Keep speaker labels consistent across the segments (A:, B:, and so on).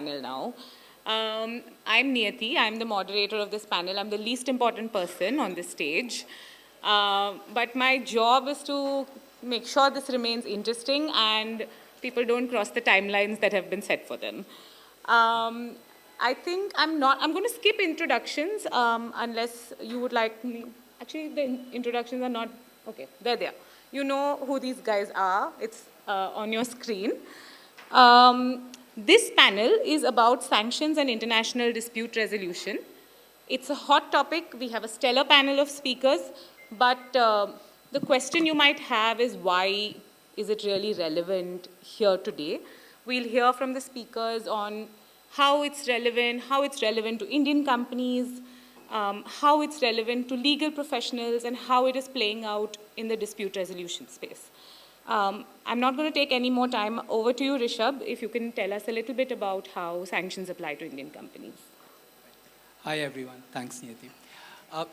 A: panel now. I'm Niyati. I'm the moderator of this panel. I'm the least important person on this stage. But my job is to make sure this remains interesting and people don't cross the timelines that have been set for them. I think I'm going to skip introductions unless you would like me. Actually, the introductions are not, okay, they're there. You know who these guys are. It's on your screen. This panel is about sanctions and international dispute resolution. It's a hot topic. We have a stellar panel of speakers, but the question you might have is why is it really relevant here today? We'll hear from the speakers on how it's relevant to Indian companies, how it's relevant to legal professionals, and how it is playing out in the dispute resolution space. I'm not going to take any more time. Over to you, Rishab, if you can tell us a little bit about how sanctions apply to Indian companies.
B: Hi, everyone. Thanks, Niyati.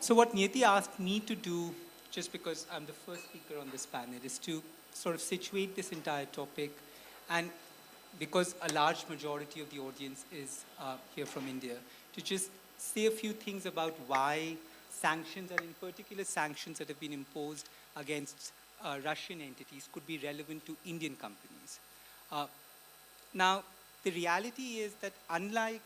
B: So what Niyati asked me to do, just because I'm the first speaker on this panel, is to sort of situate this entire topic. And because a large majority of the audience is here from India, to just say a few things about why sanctions, and in particular sanctions that have been imposed against Russian entities, could be relevant to Indian companies. Now, the reality is that unlike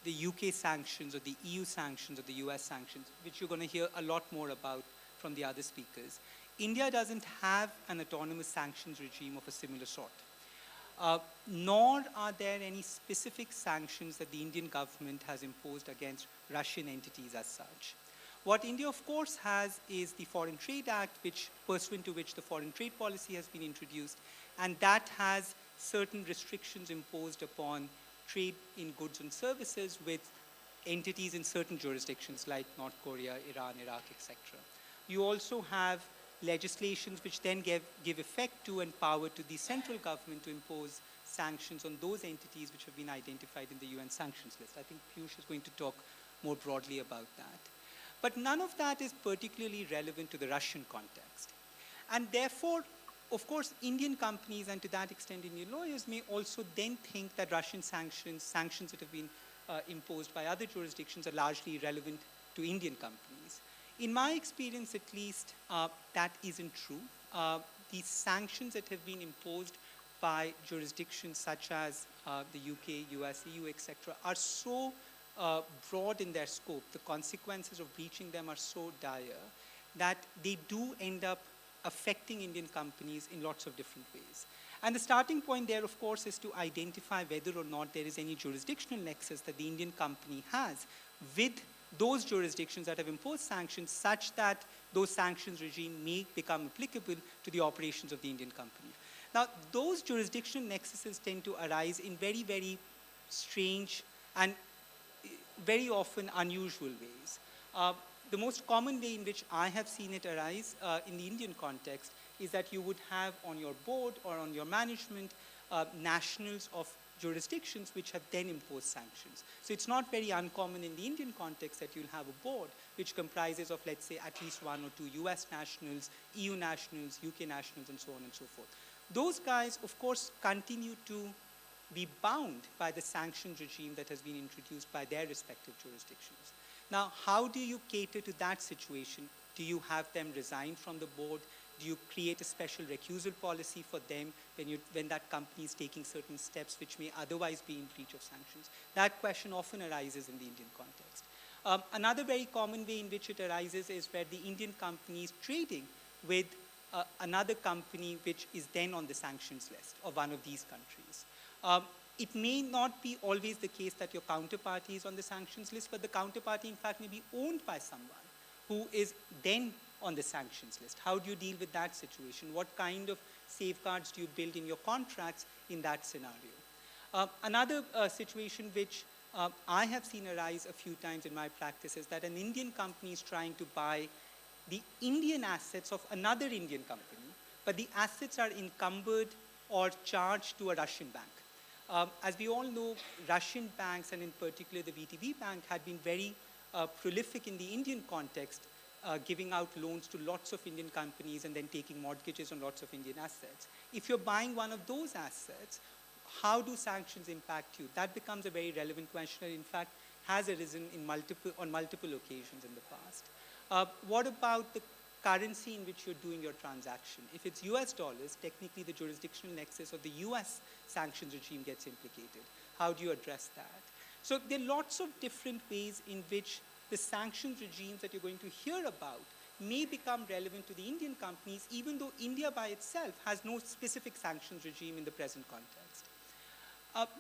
B: the UK sanctions or the EU sanctions or the US sanctions, which you're going to hear a lot more about from the other speakers, India doesn't have an autonomous sanctions regime of a similar sort. Nor are there any specific sanctions that the Indian government has imposed against Russian entities as such. What India, of course, has is the Foreign Trade Act, pursuant to which the foreign trade policy has been introduced, and that has certain restrictions imposed upon trade in goods and services with entities in certain jurisdictions like North Korea, Iran, Iraq, etc. You also have legislations which then give effect to and power to the central government to impose sanctions on those entities which have been identified in the UN sanctions list. I think Piyush is going to talk more broadly about that. But none of that is particularly relevant to the Russian context. And therefore, of course, Indian companies, and to that extent Indian lawyers, may also then think that Russian sanctions that have been imposed by other jurisdictions, are largely relevant to Indian companies. In my experience, at least, that isn't true. These sanctions that have been imposed by jurisdictions such as the UK, US, EU, etc., are so broad in their scope, the consequences of breaching them are so dire that they do end up affecting Indian companies in lots of different ways. And the starting point there, of course, is to identify whether or not there is any jurisdictional nexus that the Indian company has with those jurisdictions that have imposed sanctions, such that those sanctions regime may become applicable to the operations of the Indian company. Now, those jurisdictional nexuses tend to arise in very, very strange and very often unusual ways. The most common way in which I have seen it arise in the Indian context is that you would have on your board or on your management nationals of jurisdictions which have then imposed sanctions. So it's not very uncommon in the Indian context that you'll have a board which comprises of, let's say, at least one or two US nationals, EU nationals, UK nationals, and so on and so forth. Those guys, of course, continue to be bound by the sanctions regime that has been introduced by their respective jurisdictions. Now, how do you cater to that situation? Do you have them resign from the board? Do you create a special recusal policy for them when that company is taking certain steps which may otherwise be in breach of sanctions? That question often arises in the Indian context. Another very common way in which it arises is where the Indian company is trading with another company which is then on the sanctions list of one of these countries. It may not be always the case that your counterparty is on the sanctions list, but the counterparty, in fact, may be owned by someone who is then on the sanctions list. How do you deal with that situation? What kind of safeguards do you build in your contracts in that scenario? Another situation which I have seen arise a few times in my practice is that an Indian company is trying to buy the Indian assets of another Indian company, but the assets are encumbered or charged to a Russian bank. As we all know, Russian banks, and in particular the VTB Bank, had been very prolific in the Indian context, giving out loans to lots of Indian companies and then taking mortgages on lots of Indian assets. If you're buying one of those assets, how do sanctions impact you? That becomes a very relevant question, and in fact has arisen on multiple occasions in the past. What about the currency in which you're doing your transaction? If it's US dollars, technically the jurisdictional nexus of the US sanctions regime gets implicated. How do you address that? So there are lots of different ways in which the sanctions regimes that you're going to hear about may become relevant to the Indian companies, even though India by itself has no specific sanctions regime in the present context.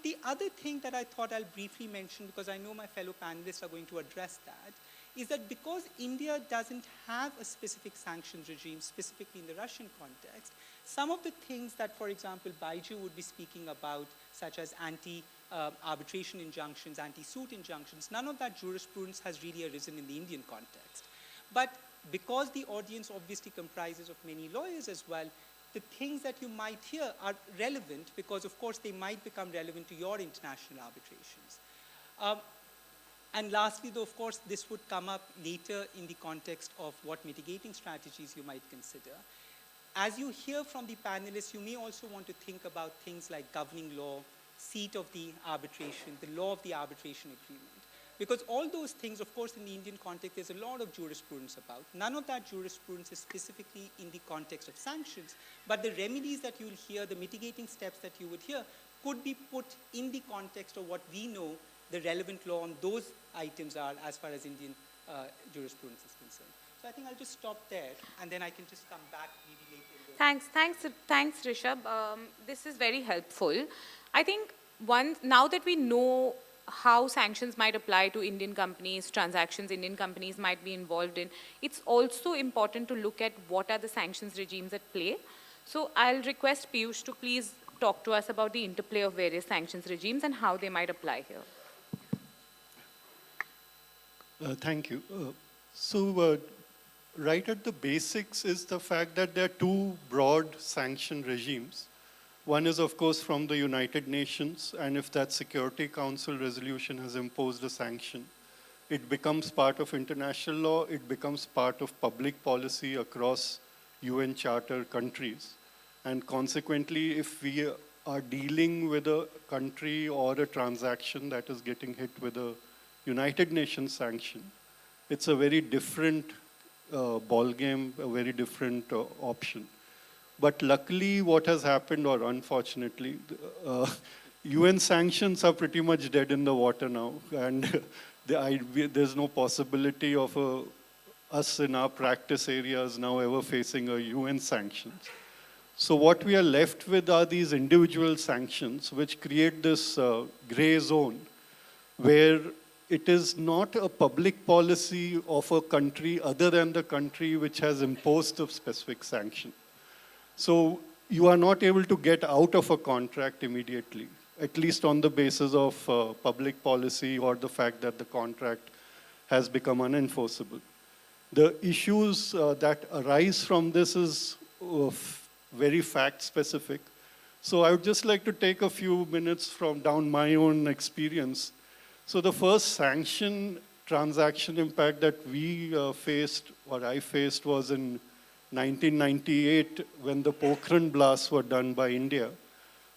B: The other thing that I thought I'll briefly mention, because I know my fellow panelists are going to address that, is that because India doesn't have a specific sanctions regime, specifically in the Russian context, some of the things that, for example, Baiju would be speaking about, such as anti-arbitration injunctions, anti-suit injunctions, none of that jurisprudence has really arisen in the Indian context. But because the audience obviously comprises of many lawyers as well, the things that you might hear are relevant because, of course, they might become relevant to your international arbitrations. And lastly, though, of course, this would come up later in the context of what mitigating strategies you might consider. As you hear from the panelists, you may also want to think about things like governing law, seat of the arbitration, the law of the arbitration agreement. Because all those things, of course, in the Indian context, there's a lot of jurisprudence about. None of that jurisprudence is specifically in the context of sanctions, but the remedies that you'll hear, the mitigating steps that you would hear, could be put in the context of what we know the relevant law on those items are as far as Indian jurisprudence is concerned. So I think I'll just stop there, and then I can just come back maybe later.
A: Thanks, Rishab. This is very helpful. I think now that we know how sanctions might apply to Indian companies, transactions Indian companies might be involved in, it's also important to look at what are the sanctions regimes at play. So I'll request Piyush to please talk to us about the interplay of various sanctions regimes and how they might apply here.
C: Thank you. Right at the basics is the fact that there are two broad sanction regimes. One is, of course, from the United Nations, and if that Security Council resolution has imposed a sanction, it becomes part of international law, it becomes part of public policy across UN Charter countries. And consequently, if we are dealing with a country or a transaction that is getting hit with a United Nations sanction, it's a very different ballgame, a very different option. But luckily, what has happened, or unfortunately, UN sanctions are pretty much dead in the water now, and there's no possibility of us in our practice areas now ever facing a UN sanctions. So what we are left with are these individual sanctions, which create this gray zone, where it is not a public policy of a country other than the country which has imposed a specific sanction. So you are not able to get out of a contract immediately, at least on the basis of public policy or the fact that the contract has become unenforceable. The issues that arise from this is very fact-specific. So I would just like to take a few minutes from down my own experience. So the first sanction transaction impact that we faced, or I faced, was in 1998 when the Pokhran blasts were done by India.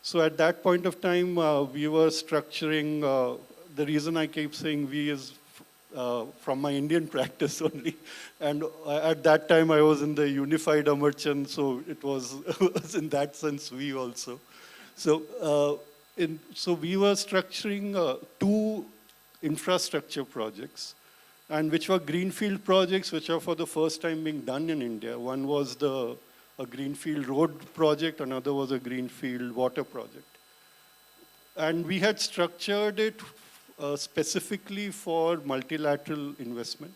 C: So at that point of time, we were structuring, the reason I keep saying we is from my Indian practice only. And at that time, I was in the Unified Amarchand, so it was in that sense we also. So, so we were structuring two infrastructure projects, and which were greenfield projects, which are for the first time being done in India. One was a greenfield road project, another was a greenfield water project. And we had structured it specifically for multilateral investment.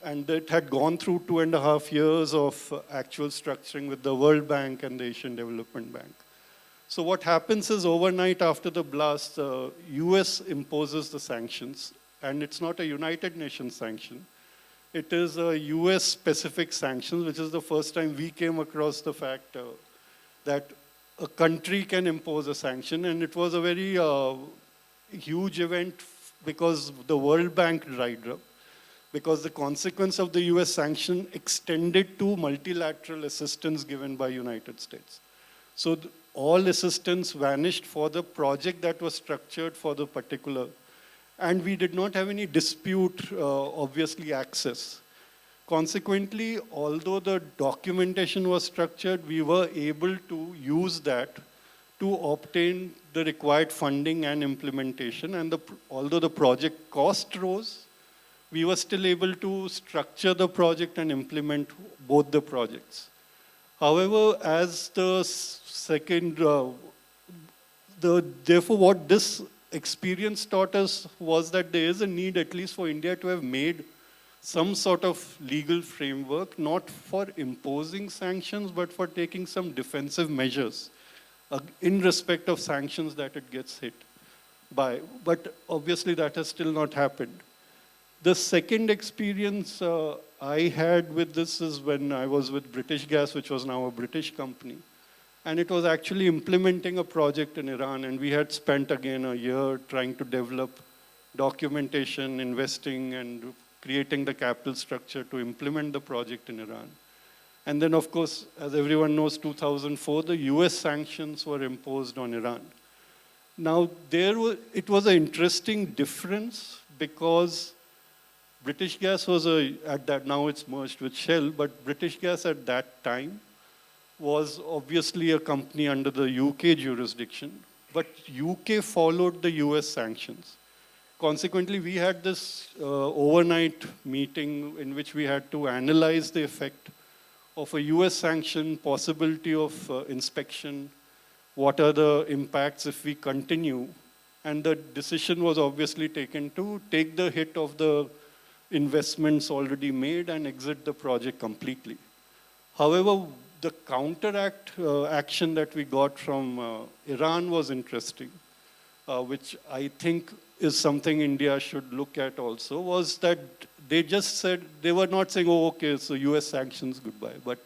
C: And it had gone through 2.5 years of actual structuring with the World Bank and the Asian Development Bank. So what happens is overnight after the blast, the US imposes the sanctions, and it's not a United Nations sanction. It is a US specific sanctions, which is the first time we came across the fact that a country can impose a sanction, and it was a very huge event because the World Bank dried up, because the consequence of the US sanction extended to multilateral assistance given by United States. So all assistance vanished for the project that was structured for the particular. And we did not have any dispute, obviously, access. Consequently, although the documentation was structured, we were able to use that to obtain the required funding and implementation. And although the project cost rose, we were still able to structure the project and implement both the projects. However, as the second, therefore what this experience taught us was that there is a need at least for India to have made some sort of legal framework, not for imposing sanctions, but for taking some defensive measures in respect of sanctions that it gets hit by. But obviously that has still not happened. The second experience I had with this is when I was with British Gas, which was now a British company. And it was actually implementing a project in Iran. And we had spent again a year trying to develop documentation, investing, and creating the capital structure to implement the project in Iran. And then, of course, as everyone knows, 2004, the US sanctions were imposed on Iran. Now, it was an interesting difference because British Gas was now it's merged with Shell, but British Gas at that time was obviously a company under the UK jurisdiction, but UK followed the US sanctions. Consequently, we had this overnight meeting in which we had to analyze the effect of a US sanction, possibility of inspection, what are the impacts if we continue, and the decision was obviously taken to take the hit of the investments already made and exit the project completely. However, the counteract action that we got from Iran was interesting, which I think is something India should look at also, was that they just said, they were not saying, oh, okay, so US sanctions, goodbye, but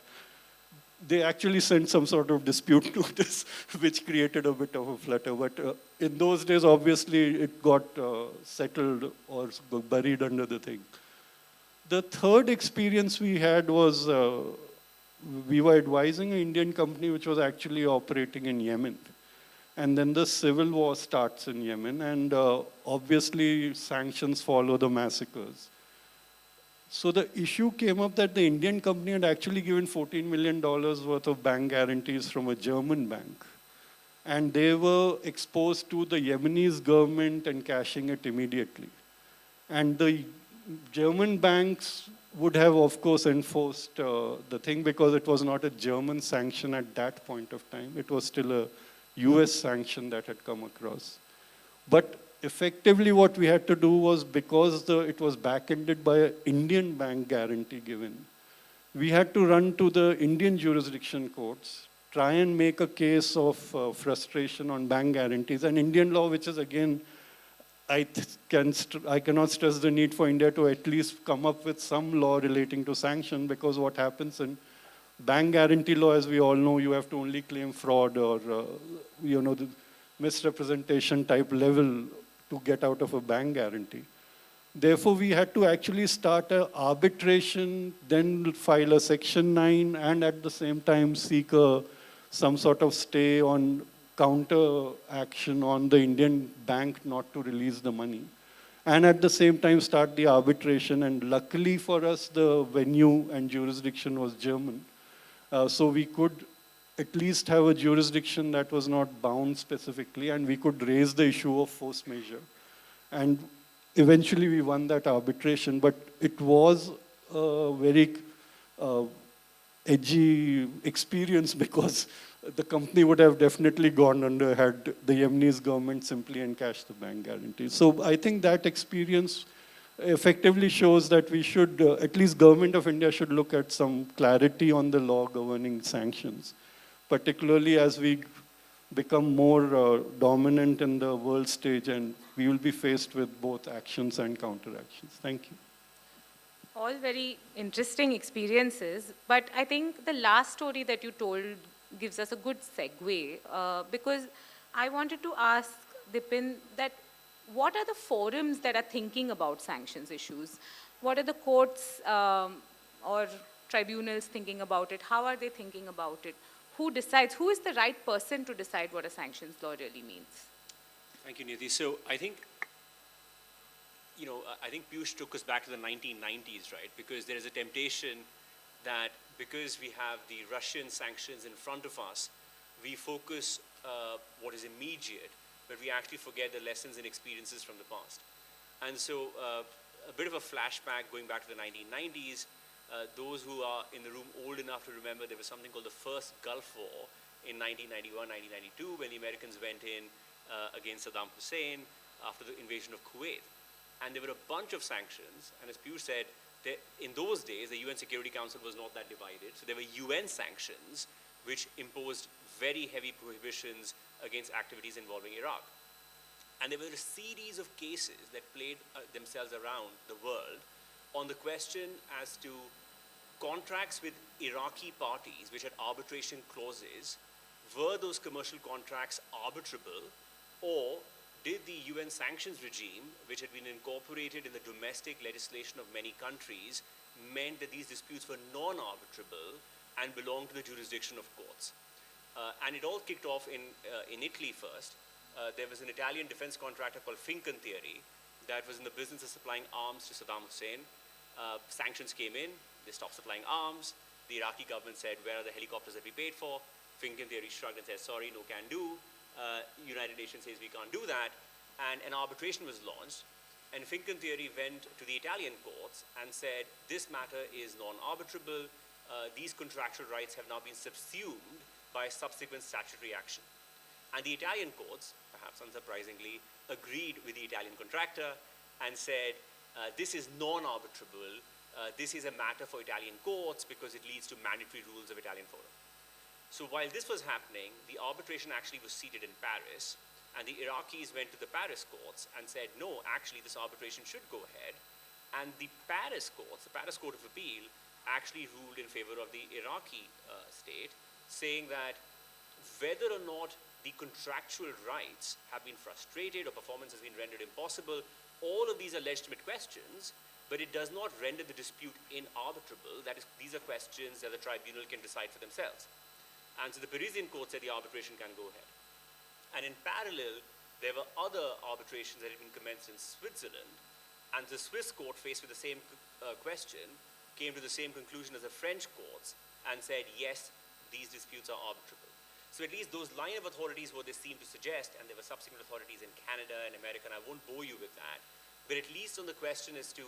C: they actually sent some sort of dispute notice, which created a bit of a flutter. But in those days, obviously, it got settled or buried under the thing. The third experience we had was we were advising an Indian company which was actually operating in Yemen. And then the civil war starts in Yemen, and obviously sanctions follow the massacres. So the issue came up that the Indian company had actually given $14 million worth of bank guarantees from a German bank. And they were exposed to the Yemenis government and cashing it immediately. And the German banks would have, of course, enforced the thing because it was not a German sanction at that point of time. It was still a US sanction that had come across. But effectively what we had to do was, because it was back-ended by an Indian bank guarantee given, we had to run to the Indian jurisdiction courts, try and make a case of frustration on bank guarantees. And Indian law, which is again, I cannot stress the need for India to at least come up with some law relating to sanction, because what happens in bank guarantee law, as we all know, you have to only claim fraud or the misrepresentation type level to get out of a bank guarantee. Therefore, we had to actually start an arbitration, then file a Section 9, and at the same time seek some sort of stay on counter action on the Indian bank not to release the money. And at the same time start the arbitration. And luckily for us, the venue and jurisdiction was German. So we could at least have a jurisdiction that was not bound specifically, and we could raise the issue of force majeure. And eventually we won that arbitration, but it was a very edgy experience because the company would have definitely gone under had the Yemenis government simply encashed the bank guarantee. So I think that experience effectively shows that we should, at least government of India should look at some clarity on the law governing sanctions, particularly as we become more dominant in the world stage, and we will be faced with both actions and counteractions. Thank you.
A: All very interesting experiences, but I think the last story that you told gives us a good segue, because I wanted to ask Dipen that what are the forums that are thinking about sanctions issues? What are the courts or tribunals thinking about it? How are they thinking about it? who decides, who is the right person to decide what a sanctions law really means?
D: Thank you, Niyati. So I think, I think Piyush took us back to the 1990s, right? Because there is a temptation that because we have the Russian sanctions in front of us, we focus what is immediate, but we actually forget the lessons and experiences from the past. And so a bit of a flashback going back to the 1990s, those who are in the room old enough to remember there was something called the first Gulf War in 1991, 1992, when the Americans went in against Saddam Hussein after the invasion of Kuwait. And there were a bunch of sanctions, and as Piyush said, in those days, the UN Security Council was not that divided, so there were UN sanctions which imposed very heavy prohibitions against activities involving Iraq. And there were a series of cases that played themselves around the world on the question as to contracts with Iraqi parties which had arbitration clauses. Were those commercial contracts arbitrable, or did the UN sanctions regime, which had been incorporated in the domestic legislation of many countries, meant that these disputes were non-arbitrable and belonged to the jurisdiction of courts? And it all kicked off in Italy first. There was an Italian defense contractor called Fincantieri that was in the business of supplying arms to Saddam Hussein. Sanctions came in, they stopped supplying arms. The Iraqi government said, where are the helicopters that we paid for? Fincantieri shrugged and said, sorry, no can do. United Nations says we can't do that. And an arbitration was launched. And Fincantieri went to the Italian courts and said, this matter is non-arbitrable. These contractual rights have now been subsumed by subsequent statutory action. And the Italian courts, perhaps unsurprisingly, agreed with the Italian contractor and said, this is non-arbitrable. This is a matter for Italian courts because it leads to mandatory rules of Italian forum. So while this was happening, the arbitration actually was seated in Paris, and the Iraqis went to the Paris courts and said, no, actually this arbitration should go ahead. And the Paris courts, the Paris Court of Appeal, actually ruled in favor of the Iraqi state, saying that whether or not the contractual rights have been frustrated or performance has been rendered impossible, all of these are legitimate questions, but it does not render the dispute inarbitrable. That is, these are questions that the tribunal can decide for themselves. And so the Parisian court said the arbitration can go ahead. And in parallel, there were other arbitrations that had been commenced in Switzerland, and the Swiss court, faced with the same question, came to the same conclusion as the French courts and said, yes, these disputes are arbitrable. So at least those line of authorities, what they seem to suggest, and there were subsequent authorities in Canada and America, and I won't bore you with that, but at least on the question as to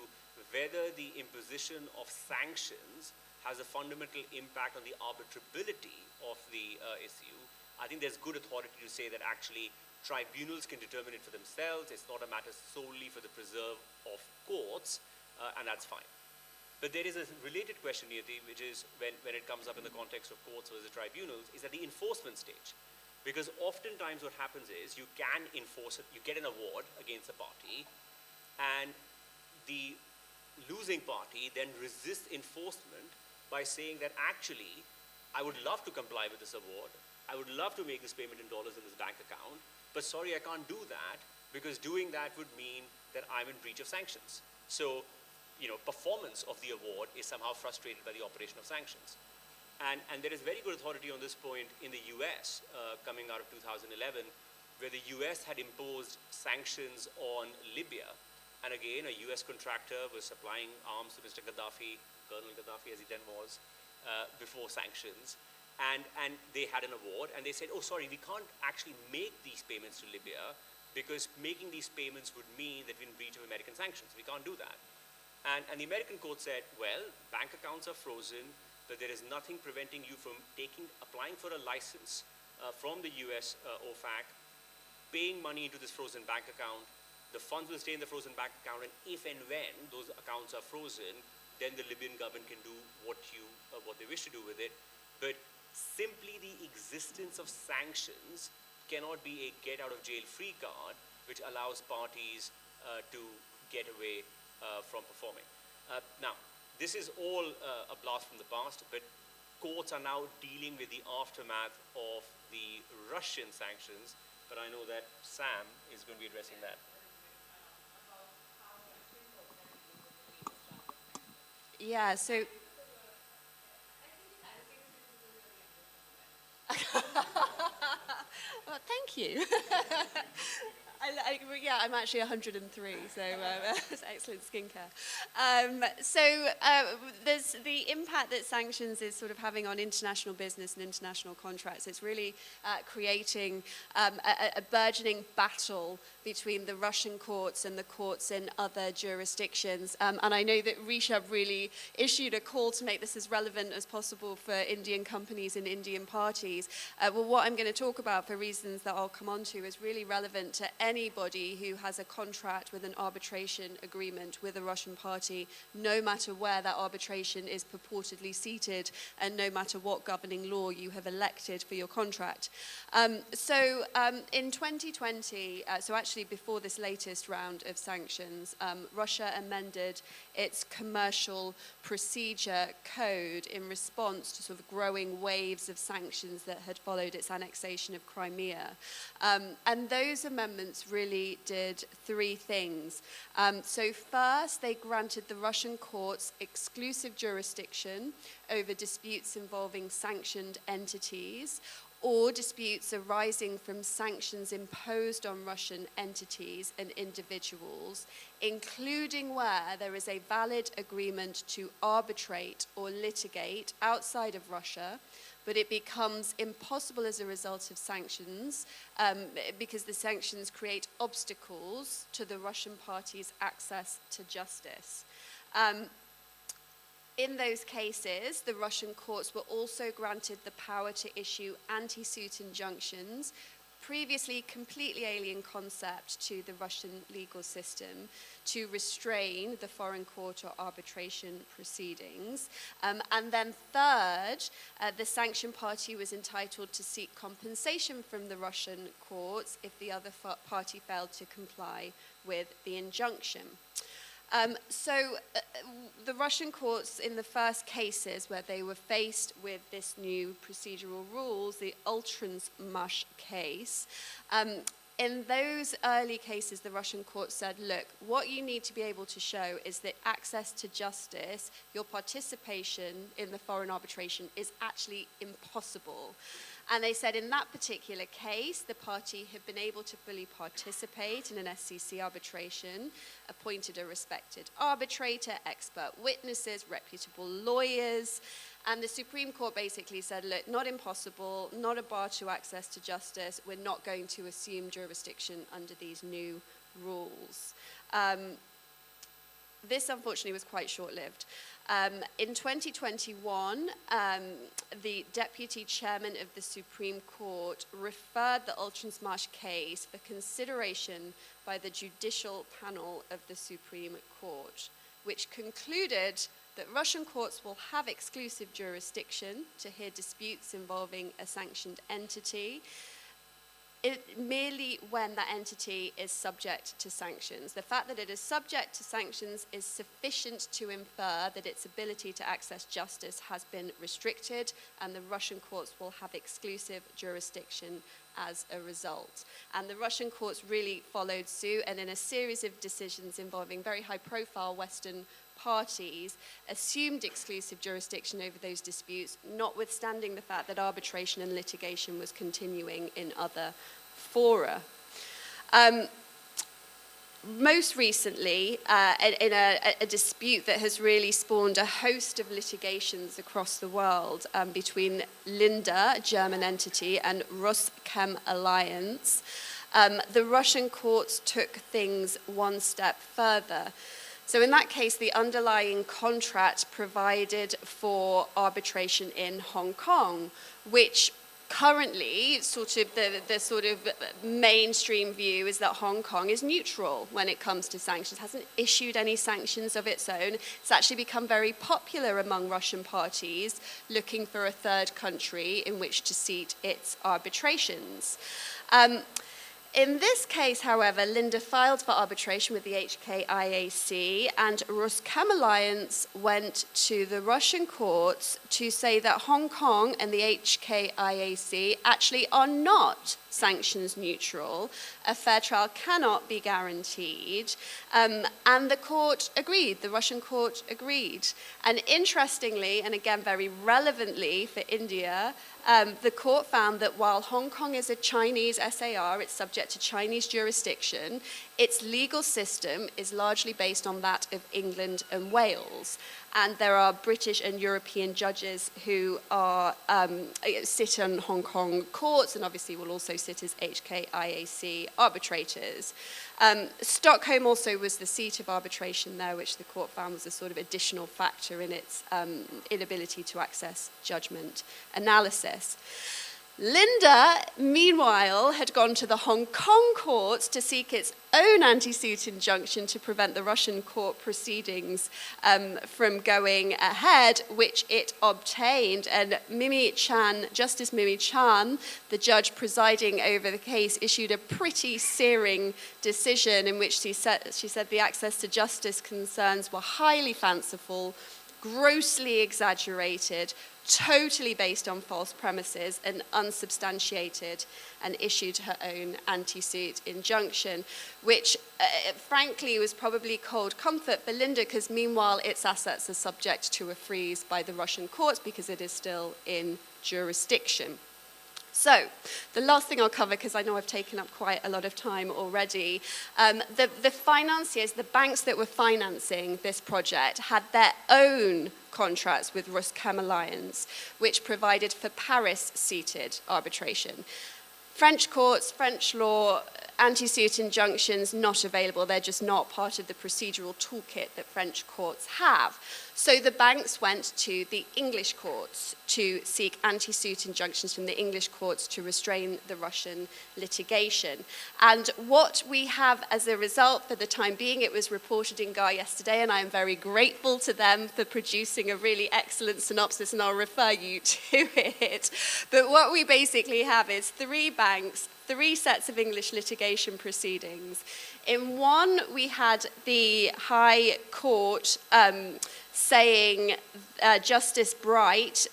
D: whether the imposition of sanctions has a fundamental impact on the arbitrability of the issue, I think there's good authority to say that actually tribunals can determine it for themselves. It's not a matter solely for the preserve of courts, and that's fine. But there is a related question, Niyati, which is when it comes up in the context of courts versus tribunals, is at the enforcement stage. Because oftentimes what happens is you can enforce it, you get an award against a party, and the losing party then resists enforcement by saying that actually, I would love to comply with this award. I would love to make this payment in dollars in this bank account, but sorry, I can't do that because doing that would mean that I'm in breach of sanctions. So, performance of the award is somehow frustrated by the operation of sanctions. And there is very good authority on this point in the US coming out of 2011, where the US had imposed sanctions on Libya. And again, a US contractor was supplying arms to Mr. Gaddafi, Colonel Gaddafi as he then was, before sanctions. And they had an award, and they said, oh, sorry, we can't actually make these payments to Libya because making these payments would mean that we're in breach of American sanctions. We can't do that. And the American court said, well, bank accounts are frozen, but there is nothing preventing you from applying for a license from the US OFAC, paying money into this frozen bank account. The funds will stay in the frozen bank account, and if and when those accounts are frozen, then the Libyan government can do what they wish to do with it. But simply the existence of sanctions cannot be a get-out-of-jail-free card, which allows parties to get away from performing. Now, this is all a blast from the past, but courts are now dealing with the aftermath of the Russian sanctions, but I know that Sam is going to be addressing that.
E: Yeah, so Thank you. Yeah, I'm actually 103, so it's excellent skincare. There's the impact that sanctions is sort of having on international business and international contracts. It's really creating a burgeoning battle between the Russian courts and the courts in other jurisdictions. And I know that Rishab really issued a call to make this as relevant as possible for Indian companies and Indian parties. Well, what I'm going to talk about, for reasons that I'll come on to, is really relevant to anybody who has a contract with an arbitration agreement with a Russian party, no matter where that arbitration is purportedly seated and no matter what governing law you have elected for your contract. In 2020, so actually before this latest round of sanctions, Russia amended its commercial procedure code in response to sort of growing waves of sanctions that had followed its annexation of Crimea. And those amendments really did three things. So first, they granted the Russian courts exclusive jurisdiction over disputes involving sanctioned entities or disputes arising from sanctions imposed on Russian entities and individuals, including where there is a valid agreement to arbitrate or litigate outside of Russia, but it becomes impossible as a result of sanctions because the sanctions create obstacles to the Russian party's access to justice. In those cases, the Russian courts were also granted the power to issue anti-suit injunctions, previously completely alien concept to the Russian legal system, to restrain the foreign court or arbitration proceedings. And then third, the sanctioned party was entitled to seek compensation from the Russian courts if the other party failed to comply with the injunction. The Russian courts, in the first cases where they were faced with this new procedural rules, the Ultransmash case, in those early cases, the Russian court said, look, what you need to be able to show is that access to justice, your participation in the foreign arbitration is actually impossible. And they said in that particular case, the party had been able to fully participate in an SCC arbitration, appointed a respected arbitrator, expert witnesses, reputable lawyers, and the Supreme Court basically said, look, not impossible, not a bar to access to justice, we're not going to assume jurisdiction under these new rules. This, unfortunately, was quite short-lived. In 2021, the deputy chairman of the Supreme Court referred the Ultransmash case for consideration by the judicial panel of the Supreme Court, which concluded that Russian courts will have exclusive jurisdiction to hear disputes involving a sanctioned entity, merely when that entity is subject to sanctions. The fact that it is subject to sanctions is sufficient to infer that its ability to access justice has been restricted, and the Russian courts will have exclusive jurisdiction as a result. And the Russian courts really followed suit, and in a series of decisions involving very high-profile Western parties, assumed exclusive jurisdiction over those disputes, notwithstanding the fact that arbitration and litigation was continuing in other fora. Most recently, in a dispute that has really spawned a host of litigations across the world between Linde, a German entity, and Roskam Alliance, the Russian courts took things one step further. So in that case, the underlying contract provided for arbitration in Hong Kong, which currently, the sort of mainstream view is that Hong Kong is neutral when it comes to sanctions, hasn't issued any sanctions of its own. It's actually become very popular among Russian parties looking for a third country in which to seat its arbitrations. In this case, however, Linde filed for arbitration with the HKIAC, and Roskam Alliance went to the Russian courts to say that Hong Kong and the HKIAC actually are not sanctions neutral. A fair trial cannot be guaranteed. And the court agreed, the Russian court agreed. And interestingly, and again very relevantly for India, the court found that while Hong Kong is a Chinese SAR, it's subject to Chinese jurisdiction, its legal system is largely based on that of England and Wales. And there are British and European judges who are, sit on Hong Kong courts and obviously will also sit as HKIAC arbitrators. Stockholm also was the seat of arbitration there, which the court found was a sort of additional factor in its inability to access judgment analysis. Linda, meanwhile, had gone to the Hong Kong courts to seek its own anti-suit injunction to prevent the Russian court proceedings from going ahead, which it obtained. And Justice Mimi Chan, the judge presiding over the case, issued a pretty searing decision in which she said the access to justice concerns were highly fanciful, grossly exaggerated, totally based on false premises and unsubstantiated, and issued her own anti-suit injunction, which frankly was probably cold comfort for Linda, because meanwhile its assets are subject to a freeze by the Russian courts because it is still in jurisdiction. So, the last thing I'll cover, because I know I've taken up quite a lot of time already, the financiers, the banks that were financing this project, had their own contracts with Ruschem Alliance, which provided for Paris-seated arbitration. French courts, French law, anti-suit injunctions not available. They're just not part of the procedural toolkit that French courts have. So the banks went to the English courts to seek anti-suit injunctions from the English courts to restrain the Russian litigation. And what we have as a result for the time being, it was reported in GAR yesterday, and I am very grateful to them for producing a really excellent synopsis, and I'll refer you to it. But what we basically have is 3 banks, 3 sets of English litigation proceedings. In one, we had the High Court saying Justice Bright,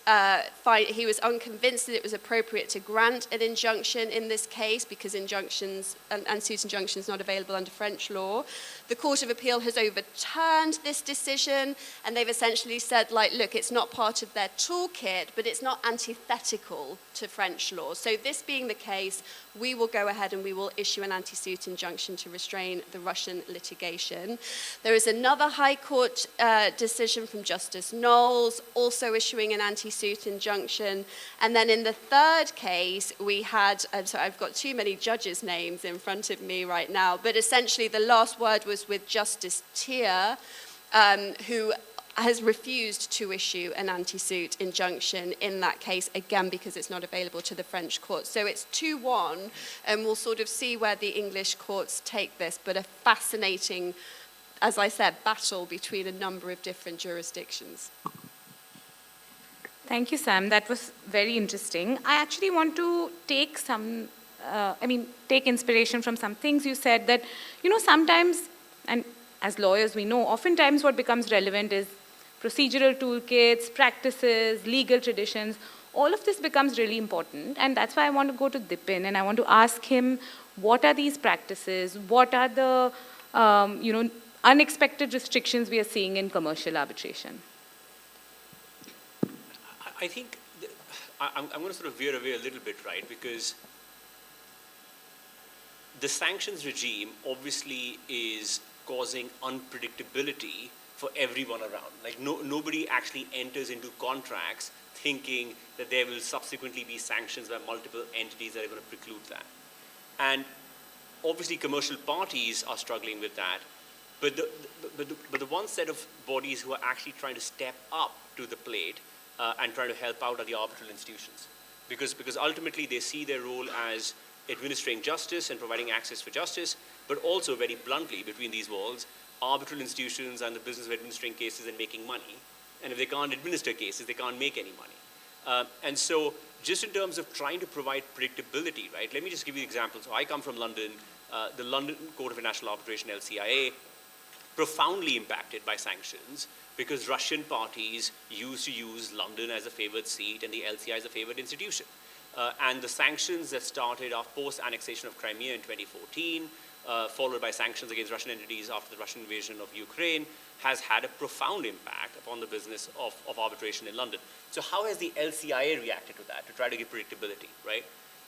E: he was unconvinced that it was appropriate to grant an injunction in this case because injunctions and suit injunctions not available under French law. The Court of Appeal has overturned this decision, and they've essentially said, like, look, it's not part of their toolkit, but it's not antithetical to French law. So this being the case, we will go ahead and we will issue an anti-suit injunction to restrain the Russian litigation. There is another High Court decision from Justice Knowles, also issuing an anti-suit injunction. And then in the third case, we had, sorry, I've got too many judges' names in front of me right now, but essentially the last word was with Justice Tier, who has refused to issue an anti-suit injunction in that case, again, because it's not available to the French courts. So it's 2-1, and we'll sort of see where the English courts take this, but a fascinating, as I said, battle between a number of different jurisdictions.
A: Thank you, Sam. That was very interesting. I actually want to take take inspiration from some things you said that, sometimes, and as lawyers we know, oftentimes what becomes relevant is procedural toolkits, practices, legal traditions. All of this becomes really important, and that's why I want to go to Dipen, and I want to ask him, what are these practices? What are the, unexpected restrictions we are seeing in commercial arbitration?
D: I think I'm going to sort of veer away a little bit, right? Because the sanctions regime obviously is causing unpredictability for everyone around. Like nobody actually enters into contracts thinking that there will subsequently be sanctions by multiple entities that are going to preclude that. And obviously commercial parties are struggling with that. But the one set of bodies who are actually trying to step up to the plate and trying to help out are the arbitral institutions. Because ultimately they see their role as administering justice and providing access for justice, but also very bluntly between these walls, arbitral institutions and the business of administering cases and making money. And if they can't administer cases, they can't make any money. And so just in terms of trying to provide predictability, right, let me just give you an example. So I come from London, the London Court of International Arbitration, LCIA, profoundly impacted by sanctions because Russian parties used to use London as a favored seat and the LCI as a favored institution. And the sanctions that started our post-annexation of Crimea in 2014 followed by sanctions against Russian entities after the Russian invasion of Ukraine, has had a profound impact upon the business of arbitration in London. So how has the LCIA reacted to that to try to give predictability, right?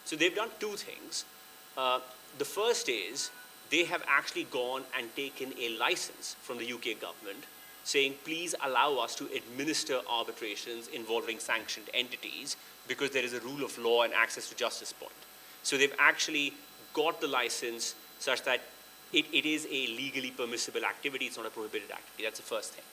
D: So they've done two things. The first is they have actually gone and taken a license from the UK government saying, please allow us to administer arbitrations involving sanctioned entities because there is a rule of law and access to justice point. So they've actually got the license such that it is a legally permissible activity, it's not a prohibited activity. That's the first thing.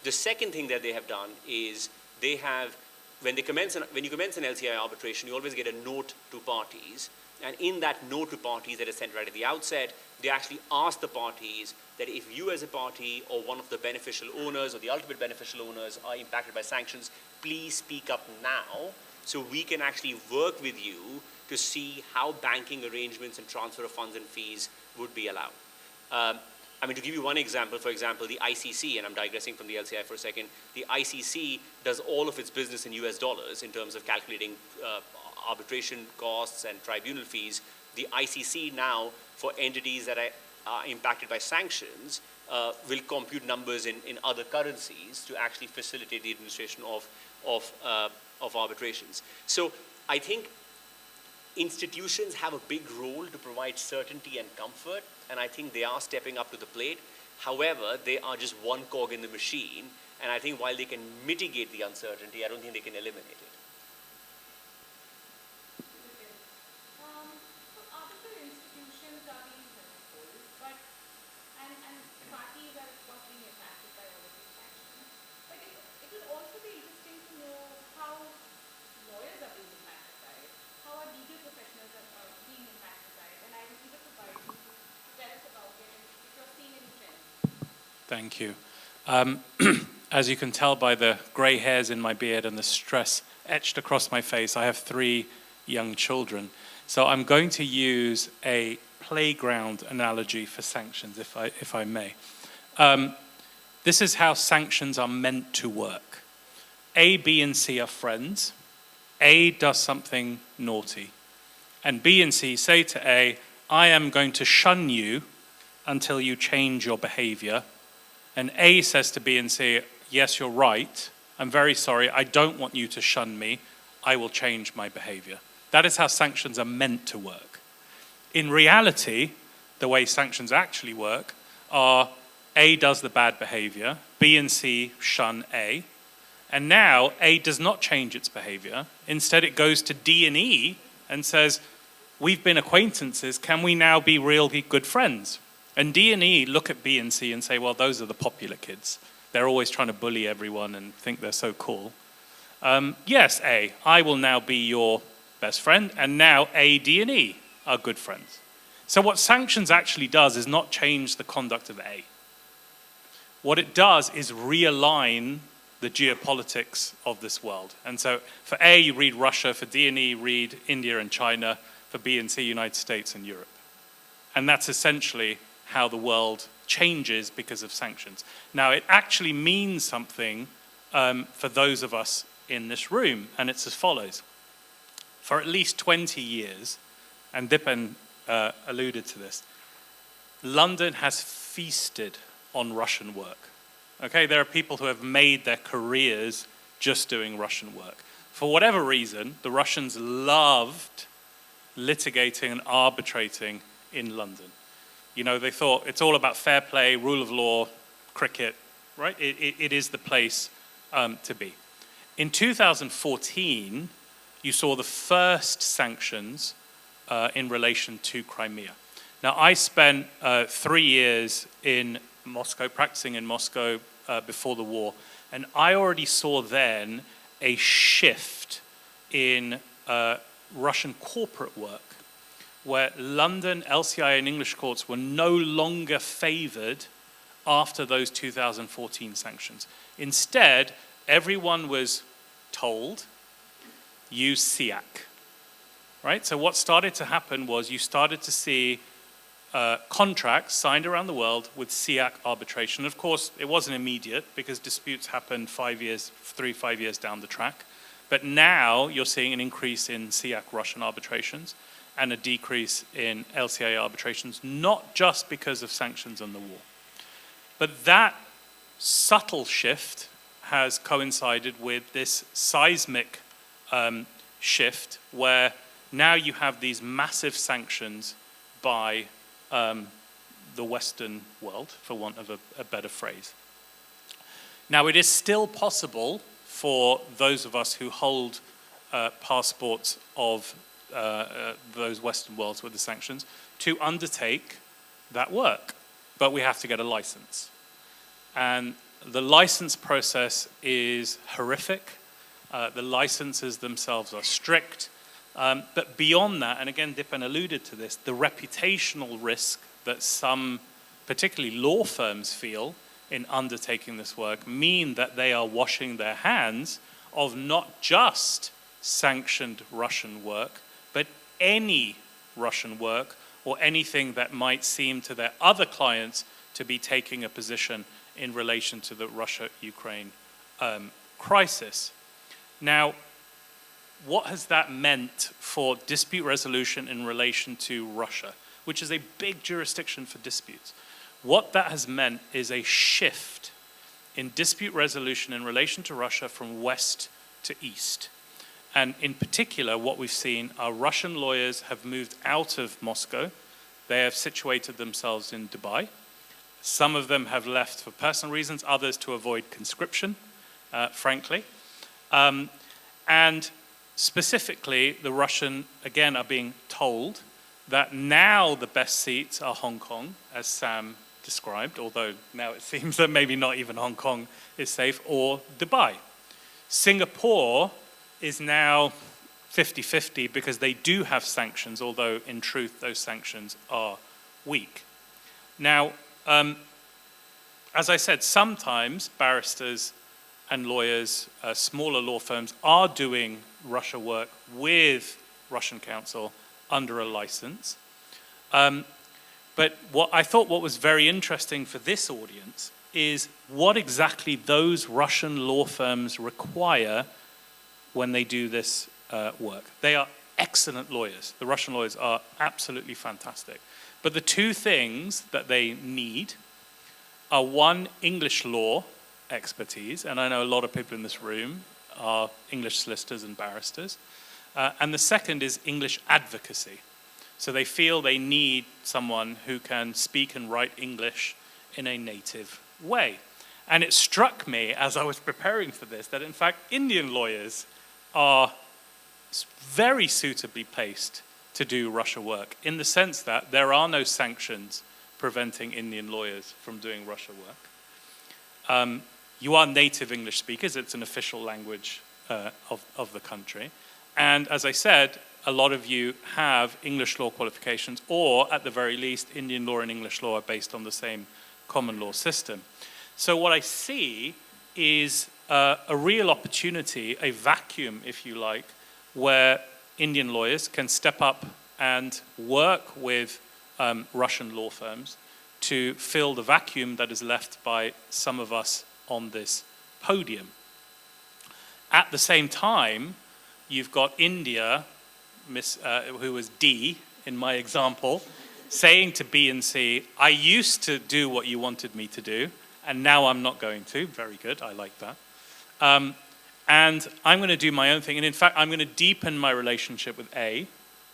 D: The second thing that they have done is they have, when you commence an LCI arbitration, you always get a note to parties, and in that note to parties that is sent right at the outset, they actually ask the parties that if you as a party or one of the beneficial owners or the ultimate beneficial owners are impacted by sanctions, please speak up now so we can actually work with you to see how banking arrangements and transfer of funds and fees would be allowed. I mean, to give you one example, for example, the ICC, and I'm digressing from the LCI for a second, the ICC does all of its business in US dollars in terms of calculating arbitration costs and tribunal fees. The ICC now, for entities that are impacted by sanctions, will compute numbers in other currencies to actually facilitate the administration of arbitrations. So I think institutions have a big role to provide certainty and comfort, and I think they are stepping up to the plate. However, they are just one cog in the machine, and I think while they can mitigate the uncertainty, I don't think they can eliminate it.
A: So other institutions are being helpful, but and parties are of course being impacted by all of these sanctions. But it will also be interesting to know how lawyers are being impacted by it, how our legal professionals are being impacted by it, and I will give it to Baiju to tell us about it and if you're seeing any trends.
F: Thank you. As you can tell by the grey hairs in my beard and the stress etched across my face, I have 3 young children. So I'm going to use a playground analogy for sanctions, if I may. This is how sanctions are meant to work. A, B, and C are friends. A does something naughty. And B and C say to A, I am going to shun you until you change your behavior. And A says to B and C, yes, you're right. I'm very sorry. I don't want you to shun me. I will change my behavior. That is how sanctions are meant to work. In reality, the way sanctions actually work are A does the bad behavior, B and C shun A, and now A does not change its behavior. Instead, it goes to D and E and says, we've been acquaintances, can we now be really good friends? And D and E look at B and C and say, well, those are the popular kids. They're always trying to bully everyone and think they're so cool. Yes, A, I will now be your best friend, and now A, D, and E are good friends. So what sanctions actually does is not change the conduct of A. What it does is realign the geopolitics of this world. And so for A, you read Russia, for D and E, read India and China, for B and C, United States and Europe. And that's essentially how the world changes because of sanctions. Now, it actually means something for those of us in this room, and it's as follows. For at least 20 years, and Dipen alluded to this, London has feasted on Russian work. Okay, there are people who have made their careers just doing Russian work. For whatever reason, the Russians loved litigating and arbitrating in London. You know, they thought it's all about fair play, rule of law, cricket, right? It is the place to be. In 2014, you saw the first sanctions in relation to Crimea. Now, I spent 3 years in Moscow, practicing in Moscow before the war, and I already saw then a shift in Russian corporate work, where London, LCI, and English courts were no longer favored after those 2014 sanctions. Instead, everyone was told, use SIAC, right? So what started to happen was you started to see contracts signed around the world with SIAC arbitration. Of course, it wasn't immediate because disputes happened 5 years down the track. But now you're seeing an increase in SIAC Russian arbitrations. and a decrease in LCA arbitrations, not just because of sanctions and the war. But that subtle shift has coincided with this seismic shift where now you have these massive sanctions by the Western world, for want of a better phrase. Now, it is still possible for those of us who hold passports of those Western worlds with the sanctions to undertake that work, but we have to get a license. And the license process is horrific. The licenses themselves are strict. But beyond that, and again, Dipen alluded to this, the reputational risk that some, particularly law firms, feel in undertaking this work mean that they are washing their hands of not just sanctioned Russian work, but any Russian work or anything that might seem to their other clients to be taking a position in relation to the Russia-Ukraine crisis. Now, what has that meant for dispute resolution in relation to Russia, which is a big jurisdiction for disputes? What that has meant is a shift in dispute resolution in relation to Russia from west to east. And in particular, what we've seen are Russian lawyers have moved out of Moscow. They have situated themselves in Dubai. Some of them have left for personal reasons, others to avoid conscription, frankly. And specifically, the Russian, again, are being told that now the best seats are Hong Kong, as Sam described, although now it seems that maybe not even Hong Kong is safe, or Dubai. Singapore is now 50-50 because they do have sanctions, although in truth those sanctions are weak. Now, as I said, sometimes barristers and lawyers, smaller law firms, are doing Russia work with Russian counsel under a license. But what I thought what was very interesting for this audience is what exactly those Russian law firms require when they do this work. They are excellent lawyers. The Russian lawyers are absolutely fantastic. But the two things that they need are, one, English law expertise, and I know a lot of people in this room are English solicitors and barristers, and the second is English advocacy. So they feel they need someone who can speak and write English in a native way. And it struck me as I was preparing for this that in fact Indian lawyers are very suitably placed to do Russia work, in the sense that there are no sanctions preventing Indian lawyers from doing Russia work. You are native English speakers, it's an official language of the country. And as I said, a lot of you have English law qualifications, or at the very least, Indian law and English law are based on the same common law system. So what I see is a real opportunity, a vacuum, if you like, where Indian lawyers can step up and work with Russian law firms to fill the vacuum that is left by some of us on this podium. At the same time, you've got India, who was D in my example, saying to B and C, I used to do what you wanted me to do, and now I'm not going to. Very good, I like that. And I'm going to do my own thing. And in fact, I'm going to deepen my relationship with A,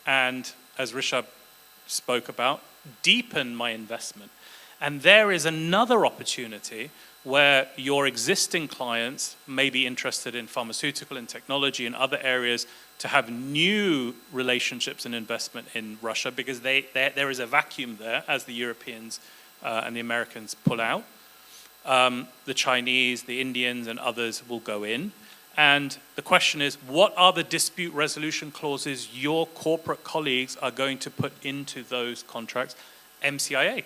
F: and as Rishab spoke about, deepen my investment. And there is another opportunity where your existing clients may be interested in pharmaceutical and technology and other areas to have new relationships and investment in Russia, because there is a vacuum there as the Europeans and the Americans pull out. The Chinese, the Indians, and others will go in. And the question is, what are the dispute resolution clauses your corporate colleagues are going to put into those contracts? MCIA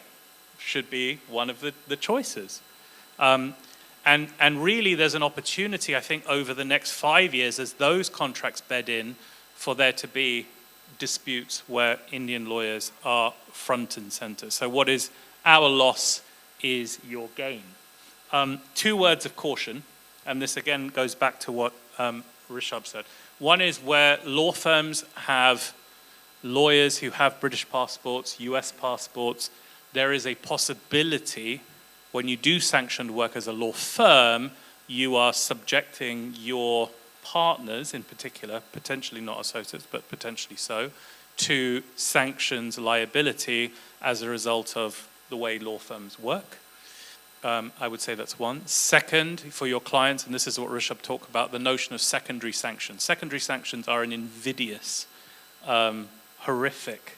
F: should be one of the choices. And really, there's an opportunity, I think, over the next 5 years as those contracts bed in for there to be disputes where Indian lawyers are front and center. So what is our loss is your gain. 2 words of caution, and this again goes back to what Rishab said. One is where law firms have lawyers who have British passports, US passports, there is a possibility when you do sanctioned work as a law firm, you are subjecting your partners in particular, potentially not associates, but potentially so, to sanctions liability as a result of the way law firms work. I would say that's one. Second, for your clients, and this is what Rishab talked about, the notion of secondary sanctions. Secondary sanctions are an invidious, horrific,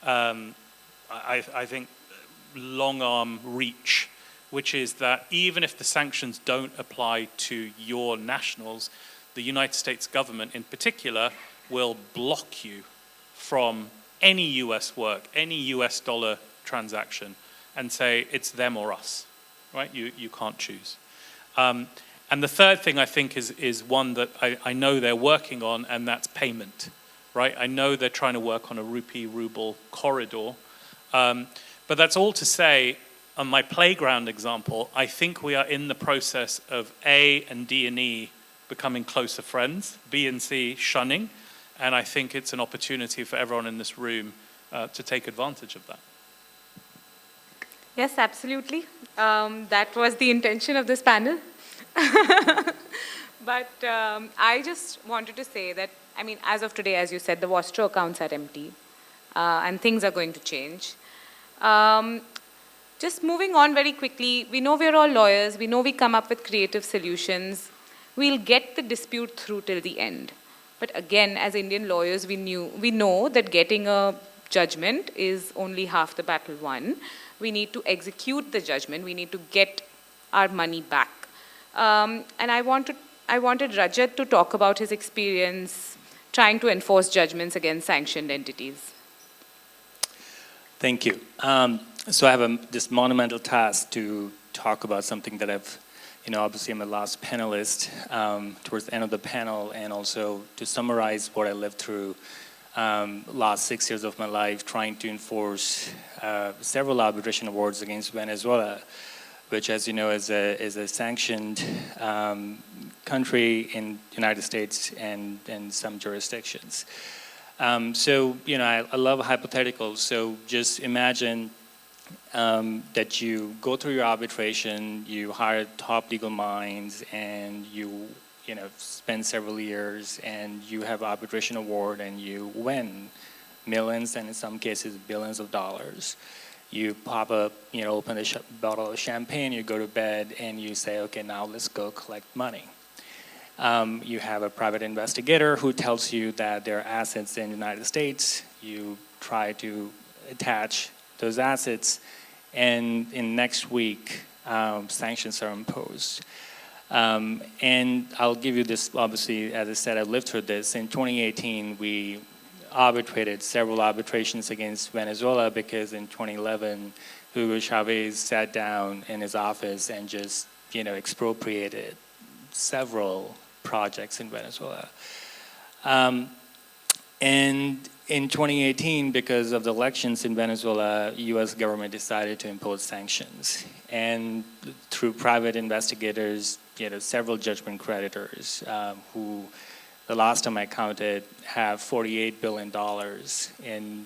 F: I think, long arm reach, which is that even if the sanctions don't apply to your nationals, the United States government in particular will block you from any US work, any US dollar transaction, and say it's them or us. Right? You can't choose. And the third thing I think is one that I know they're working on, and that's payment. Right? I know they're trying to work on a rupee-ruble corridor. But that's all to say, on my playground example, I think we are in the process of A and D and E becoming closer friends, B and C shunning, and I think it's an opportunity for everyone in this room to take advantage of that.
A: Yes, absolutely. That was the intention of this panel. But I just wanted to say that, I mean, as of today, as you said, the Vostro accounts are empty, and things are going to change. Just moving on very quickly, we know we're all lawyers, we know we come up with creative solutions, we'll get the dispute through till the end. But again, as Indian lawyers, we know that getting a judgment is only half the battle won. We need to execute the judgment. We need to get our money back. And I wanted Rajat to talk about his experience trying to enforce judgments against sanctioned entities.
G: Thank you. So I have this monumental task to talk about something that I've, obviously I'm the last panelist towards the end of the panel, and also to summarize what I lived through last 6 years of my life trying to enforce several arbitration awards against Venezuela, which, as you know, is a sanctioned country in the United States and some jurisdictions. So, I love hypotheticals. So just imagine that you go through your arbitration, you hire top legal minds, and you spend several years, and you have arbitration award, and you win millions, and in some cases billions of dollars. You pop up, open a bottle of champagne, you go to bed, and you say, okay, now let's go collect money. You have a private investigator who tells you that there are assets in the United States. You try to attach those assets, and in next week, sanctions are imposed. And I'll give you this, obviously, as I said, I lived through this. In 2018, we arbitrated several arbitrations against Venezuela because in 2011, Hugo Chavez sat down in his office and just, expropriated several projects in Venezuela. And in 2018, because of the elections in Venezuela, U.S. government decided to impose sanctions. And through private investigators, several judgment creditors who, the last time I counted, have $48 billion in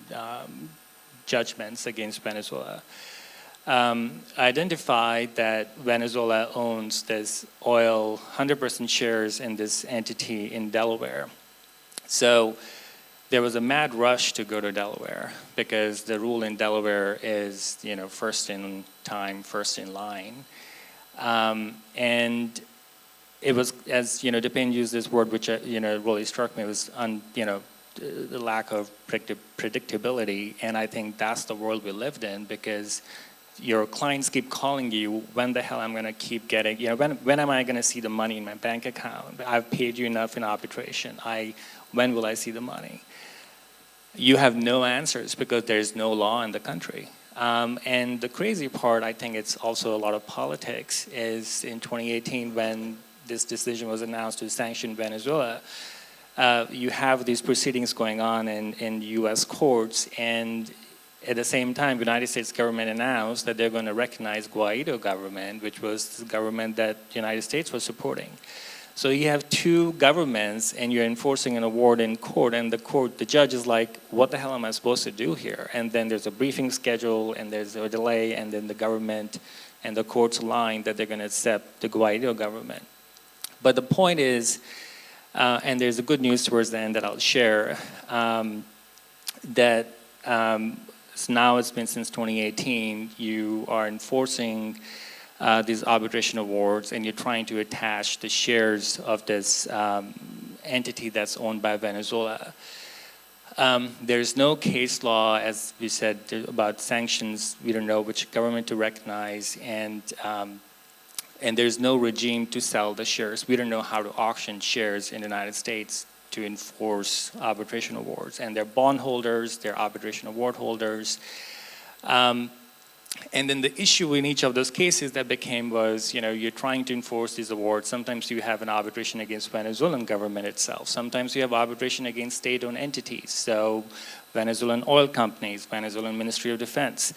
G: judgments against Venezuela. Identified that Venezuela owns this oil, 100% shares in this entity in Delaware. So there was a mad rush to go to Delaware because the rule in Delaware is, first in time, first in line. And it was, as, Dipen used this word, which, really struck me, was, the lack of predictability. And I think that's the world we lived in, because your clients keep calling you, when the hell I'm going to keep getting, when am I going to see the money in my bank account? I've paid you enough in arbitration. When will I see the money? You have no answers because there's no law in the country. And the crazy part, I think it's also a lot of politics, is in 2018 when this decision was announced to sanction Venezuela, you have these proceedings going on in U.S. courts, and at the same time, the United States government announced that they're going to recognize Guaido government, which was the government that the United States was supporting. So you have two governments and you're enforcing an award in court, and the judge is like, what the hell am I supposed to do here? And then there's a briefing schedule and there's a delay, and then the government and the courts align that they're going to accept the Guaido government. But the point is, and there's a good news towards the end that I'll share, that so now it's been since 2018, you are enforcing these arbitration awards, and you're trying to attach the shares of this entity that's owned by Venezuela. There's no case law, as we said, about sanctions. We don't know which government to recognize, and there's no regime to sell the shares. We don't know how to auction shares in the United States to enforce arbitration awards. And they're bondholders, they're arbitration award holders. And then the issue in each of those cases that became was, you're trying to enforce these awards. Sometimes you have an arbitration against Venezuelan government itself. Sometimes you have arbitration against state-owned entities. So Venezuelan oil companies, Venezuelan Ministry of Defense.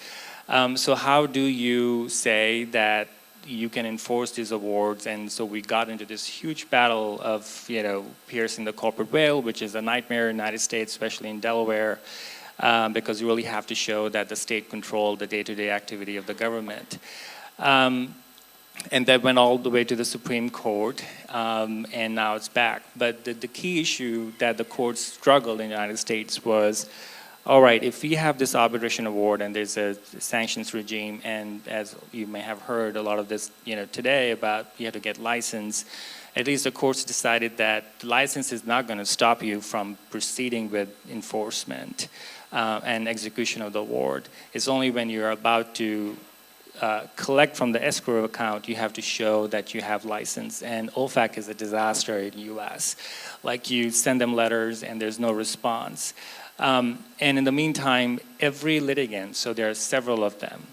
G: So how do you say that you can enforce these awards? And so we got into this huge battle of, piercing the corporate veil, which is a nightmare in the United States, especially in Delaware. Because you really have to show that the state controlled the day-to-day activity of the government. And that went all the way to the Supreme Court, and now it's back. But the key issue that the courts struggled in the United States was, all right, if we have this arbitration award and there's a sanctions regime, and as you may have heard a lot of this today about you have to get license, at least the courts decided that the license is not going to stop you from proceeding with enforcement and execution of the award. It's only when you're about to collect from the escrow account, you have to show that you have license. And OFAC is a disaster in the US. Like, you send them letters and there's no response. And in the meantime, every litigant, so there are several of them,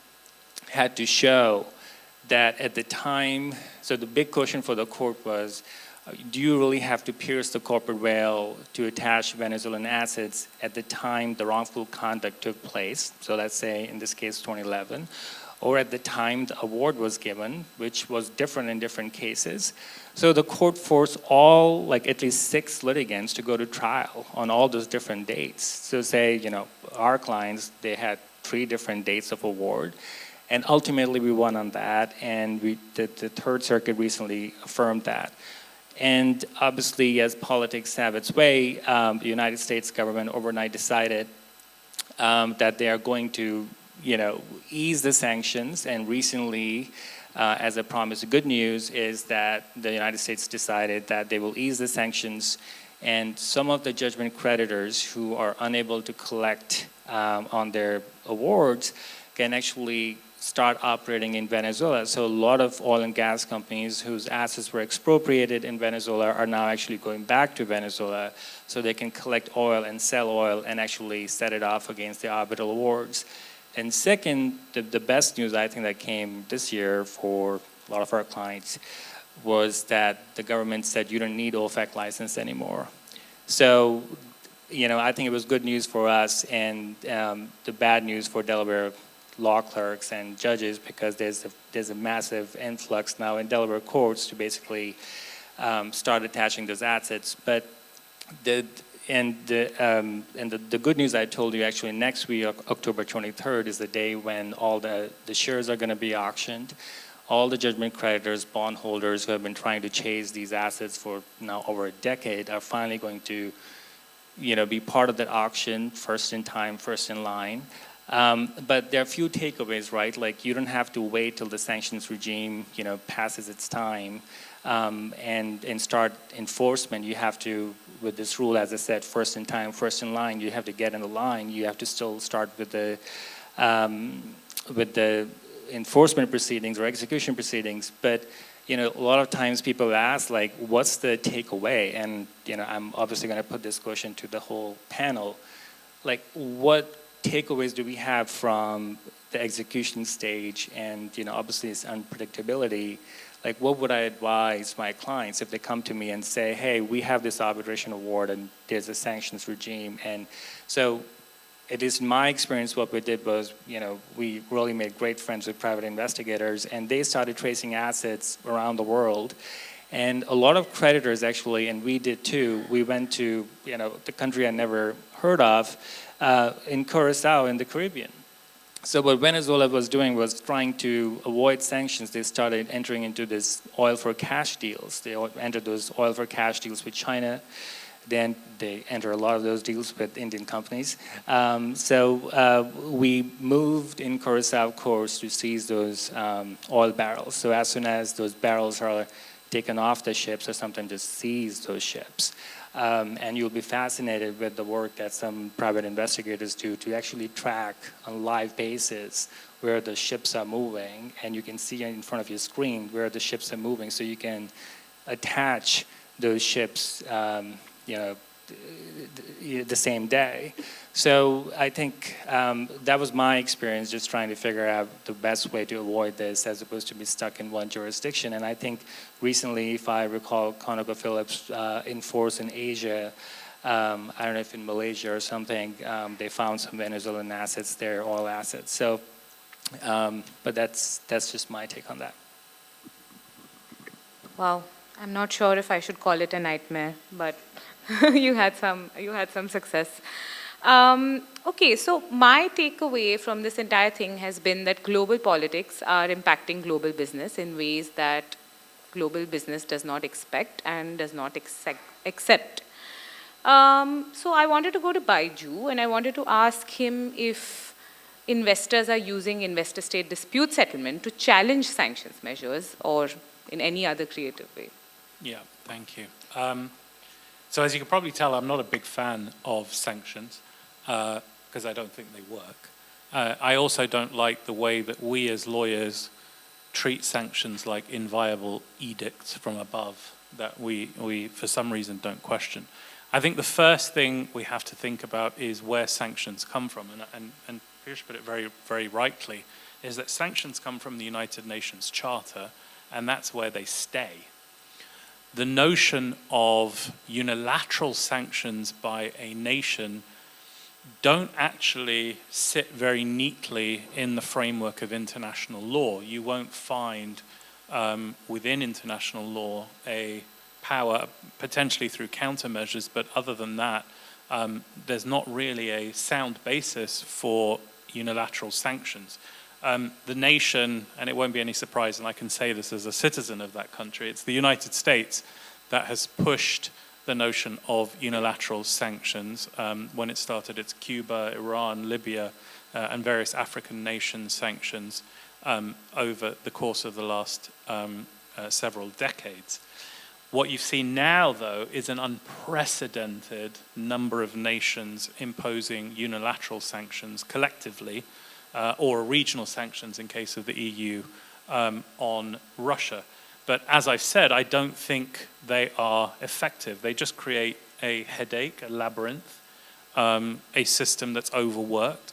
G: had to show that at the time, so the big question for the court was, do you really have to pierce the corporate veil to attach Venezuelan assets at the time the wrongful conduct took place? So let's say, in this case, 2011, or at the time the award was given, which was different in different cases. So the court forced all, like at least 6 litigants to go to trial on all those different dates. So say, our clients, they had 3 different dates of award. And ultimately, we won on that, and the Third Circuit recently affirmed that. And obviously, as politics have its way, the United States government overnight decided that they are going to, ease the sanctions. And recently, as a promise, the good news is that the United States decided that they will ease the sanctions, and some of the judgment creditors who are unable to collect on their awards can actually start operating in Venezuela. So a lot of oil and gas companies whose assets were expropriated in Venezuela are now actually going back to Venezuela so they can collect oil and sell oil and actually set it off against the arbitral awards. And second, the best news I think that came this year for a lot of our clients was that the government said you don't need OFAC license anymore. So, I think it was good news for us, and the bad news for Delaware law clerks and judges, because there's a massive influx now in Delaware courts to basically start attaching those assets. But the good news I told you, actually next week, October 23rd, is the day when all the shares are going to be auctioned. All the judgment creditors, bondholders who have been trying to chase these assets for now over a decade are finally going to, be part of that auction, first in time, first in line. But there are a few takeaways, right? Like, you don't have to wait till the sanctions regime, passes its time and start enforcement. You have to, with this rule, as I said, first in time, first in line, you have to get in the line. You have to still start with the enforcement proceedings or execution proceedings. But, a lot of times people ask, like, what's the takeaway? And, I'm obviously going to put this question to the whole panel. Like, what takeaways do we have from the execution stage? And obviously it's unpredictability. Like, what would I advise my clients if they come to me and say, hey, we have this arbitration award and there's a sanctions regime? And so, at least in my experience, what we did was, we really made great friends with private investigators, and they started tracing assets around the world. And a lot of creditors actually, and we did too, we went to the country I never heard of, in Curacao in the Caribbean. So what Venezuela was doing was trying to avoid sanctions. They started entering into this oil for cash deals. They entered those oil for cash deals with China. Then they enter a lot of those deals with Indian companies. So we moved in Curacao course to seize those oil barrels. So as soon as those barrels are taken off the ships, or sometimes just seize those ships. And you'll be fascinated with the work that some private investigators do to actually track on a live basis where the ships are moving, and you can see in front of your screen where the ships are moving, so you can attach those ships the same day. So I think that was my experience, just trying to figure out the best way to avoid this as opposed to be stuck in one jurisdiction. And I think recently, if I recall, ConocoPhillips in force in Asia, I don't know if in Malaysia or something, they found some Venezuelan assets there, oil assets. So, but that's just my take on that.
A: Wow, I'm not sure if I should call it a nightmare, but you had some success. Okay, so my takeaway from this entire thing has been that global politics are impacting global business in ways that global business does not expect and does not accept. So I wanted to go to Baiju, and I wanted to ask him if investors are using investor-state dispute settlement to challenge sanctions measures or in any other creative way.
F: Yeah, thank you. So as you can probably tell, I'm not a big fan of sanctions because I don't think they work. I also don't like the way that we as lawyers treat sanctions like inviolable edicts from above that we for some reason don't question. I think the first thing we have to think about is where sanctions come from, and Piyush put it very, very rightly, is that sanctions come from the United Nations Charter, and that's where they stay. The notion of unilateral sanctions by a nation don't actually sit very neatly in the framework of international law. You won't find within international law a power, potentially through countermeasures, but other than that, there's not really a sound basis for unilateral sanctions. The nation, and it won't be any surprise, and I can say this as a citizen of that country, it's the United States that has pushed the notion of unilateral sanctions when it started its Cuba, Iran, Libya, and various African nation sanctions over the course of the last several decades. What you've seen now, though, is an unprecedented number of nations imposing unilateral sanctions collectively, or regional sanctions in case of the EU, on Russia. But as I've said, I don't think they are effective. They just create a headache, a labyrinth, a system that's overworked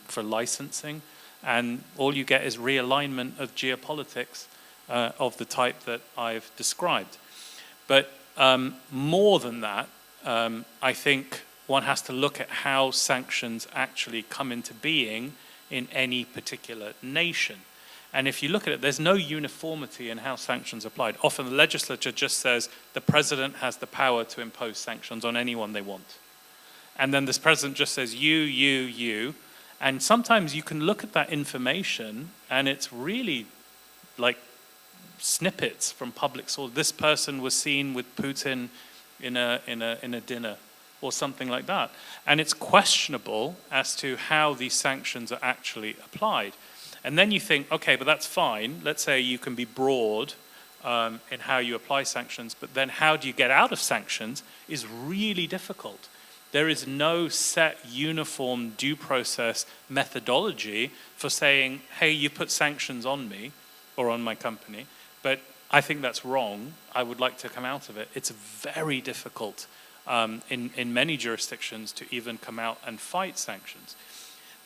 F: for licensing, and all you get is realignment of geopolitics of the type that I've described. But more than that, I think one has to look at how sanctions actually come into being in any particular nation. And if you look at it, there's no uniformity in how sanctions are applied. Often the legislature just says the president has the power to impose sanctions on anyone they want. And then this president just says you. And sometimes you can look at that information and it's really like snippets from public source. This person was seen with Putin in a dinner or something like that. And it's questionable as to how these sanctions are actually applied. And then you think, okay, but that's fine. Let's say you can be broad in how you apply sanctions, but then how do you get out of sanctions is really difficult. There is no set uniform due process methodology for saying, hey, you put sanctions on me or on my company, but I think that's wrong. I would like to come out of it. It's very difficult in many jurisdictions to even come out and fight sanctions.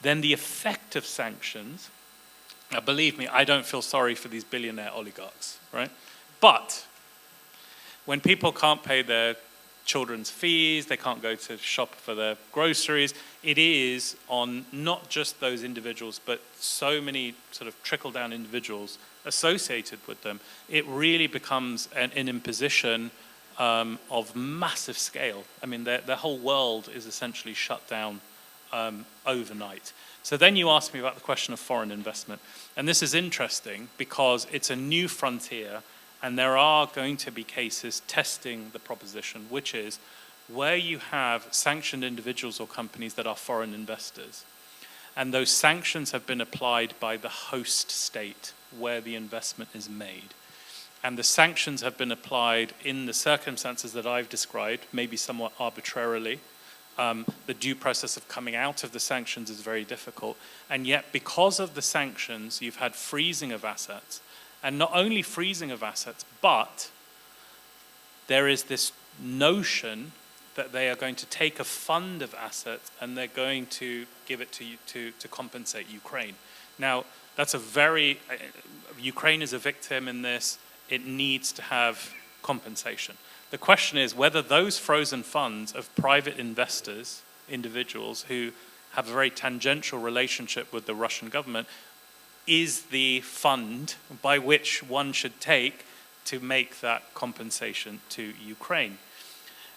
F: Then the effect of sanctions, now believe me, I don't feel sorry for these billionaire oligarchs, right? But when people can't pay their children's fees, they can't go to shop for their groceries, it is on not just those individuals, but so many sort of trickle-down individuals associated with them, it really becomes an imposition of massive scale. I mean, the whole world is essentially shut down overnight. So then you ask me about the question of foreign investment. And this is interesting because it's a new frontier, and there are going to be cases testing the proposition, which is where you have sanctioned individuals or companies that are foreign investors, and those sanctions have been applied by the host state where the investment is made. And the sanctions have been applied in the circumstances that I've described, maybe somewhat arbitrarily. The due process of coming out of the sanctions is very difficult. And yet, because of the sanctions, you've had freezing of assets. And not only freezing of assets, but there is this notion that they are going to take a fund of assets and they're going to give it to compensate Ukraine. Now, that's a very, Ukraine is a victim in this. It needs to have compensation. The question is whether those frozen funds of private investors, individuals who have a very tangential relationship with the Russian government, is the fund by which one should take to make that compensation to Ukraine.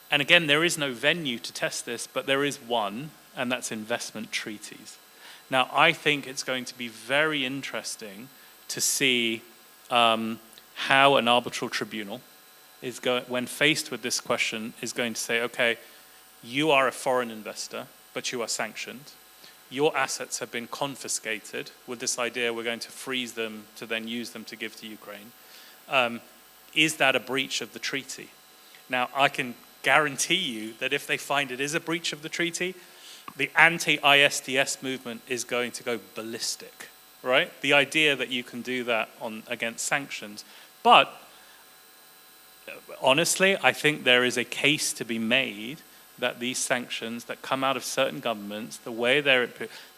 F: And again, there is no venue to test this, but there is one, and that's investment treaties. Now, I think it's going to be very interesting to see how an arbitral tribunal is going, when faced with this question, is going to say, okay, you are a foreign investor, but you are sanctioned. Your assets have been confiscated with this idea we're going to freeze them to then use them to give to Ukraine. Is that a breach of the treaty? Now, I can guarantee you that if they find it is a breach of the treaty, the anti-ISDS movement is going to go ballistic, right? The idea that you can do that against sanctions. But honestly, I think there is a case to be made that these sanctions that come out of certain governments, the way they're,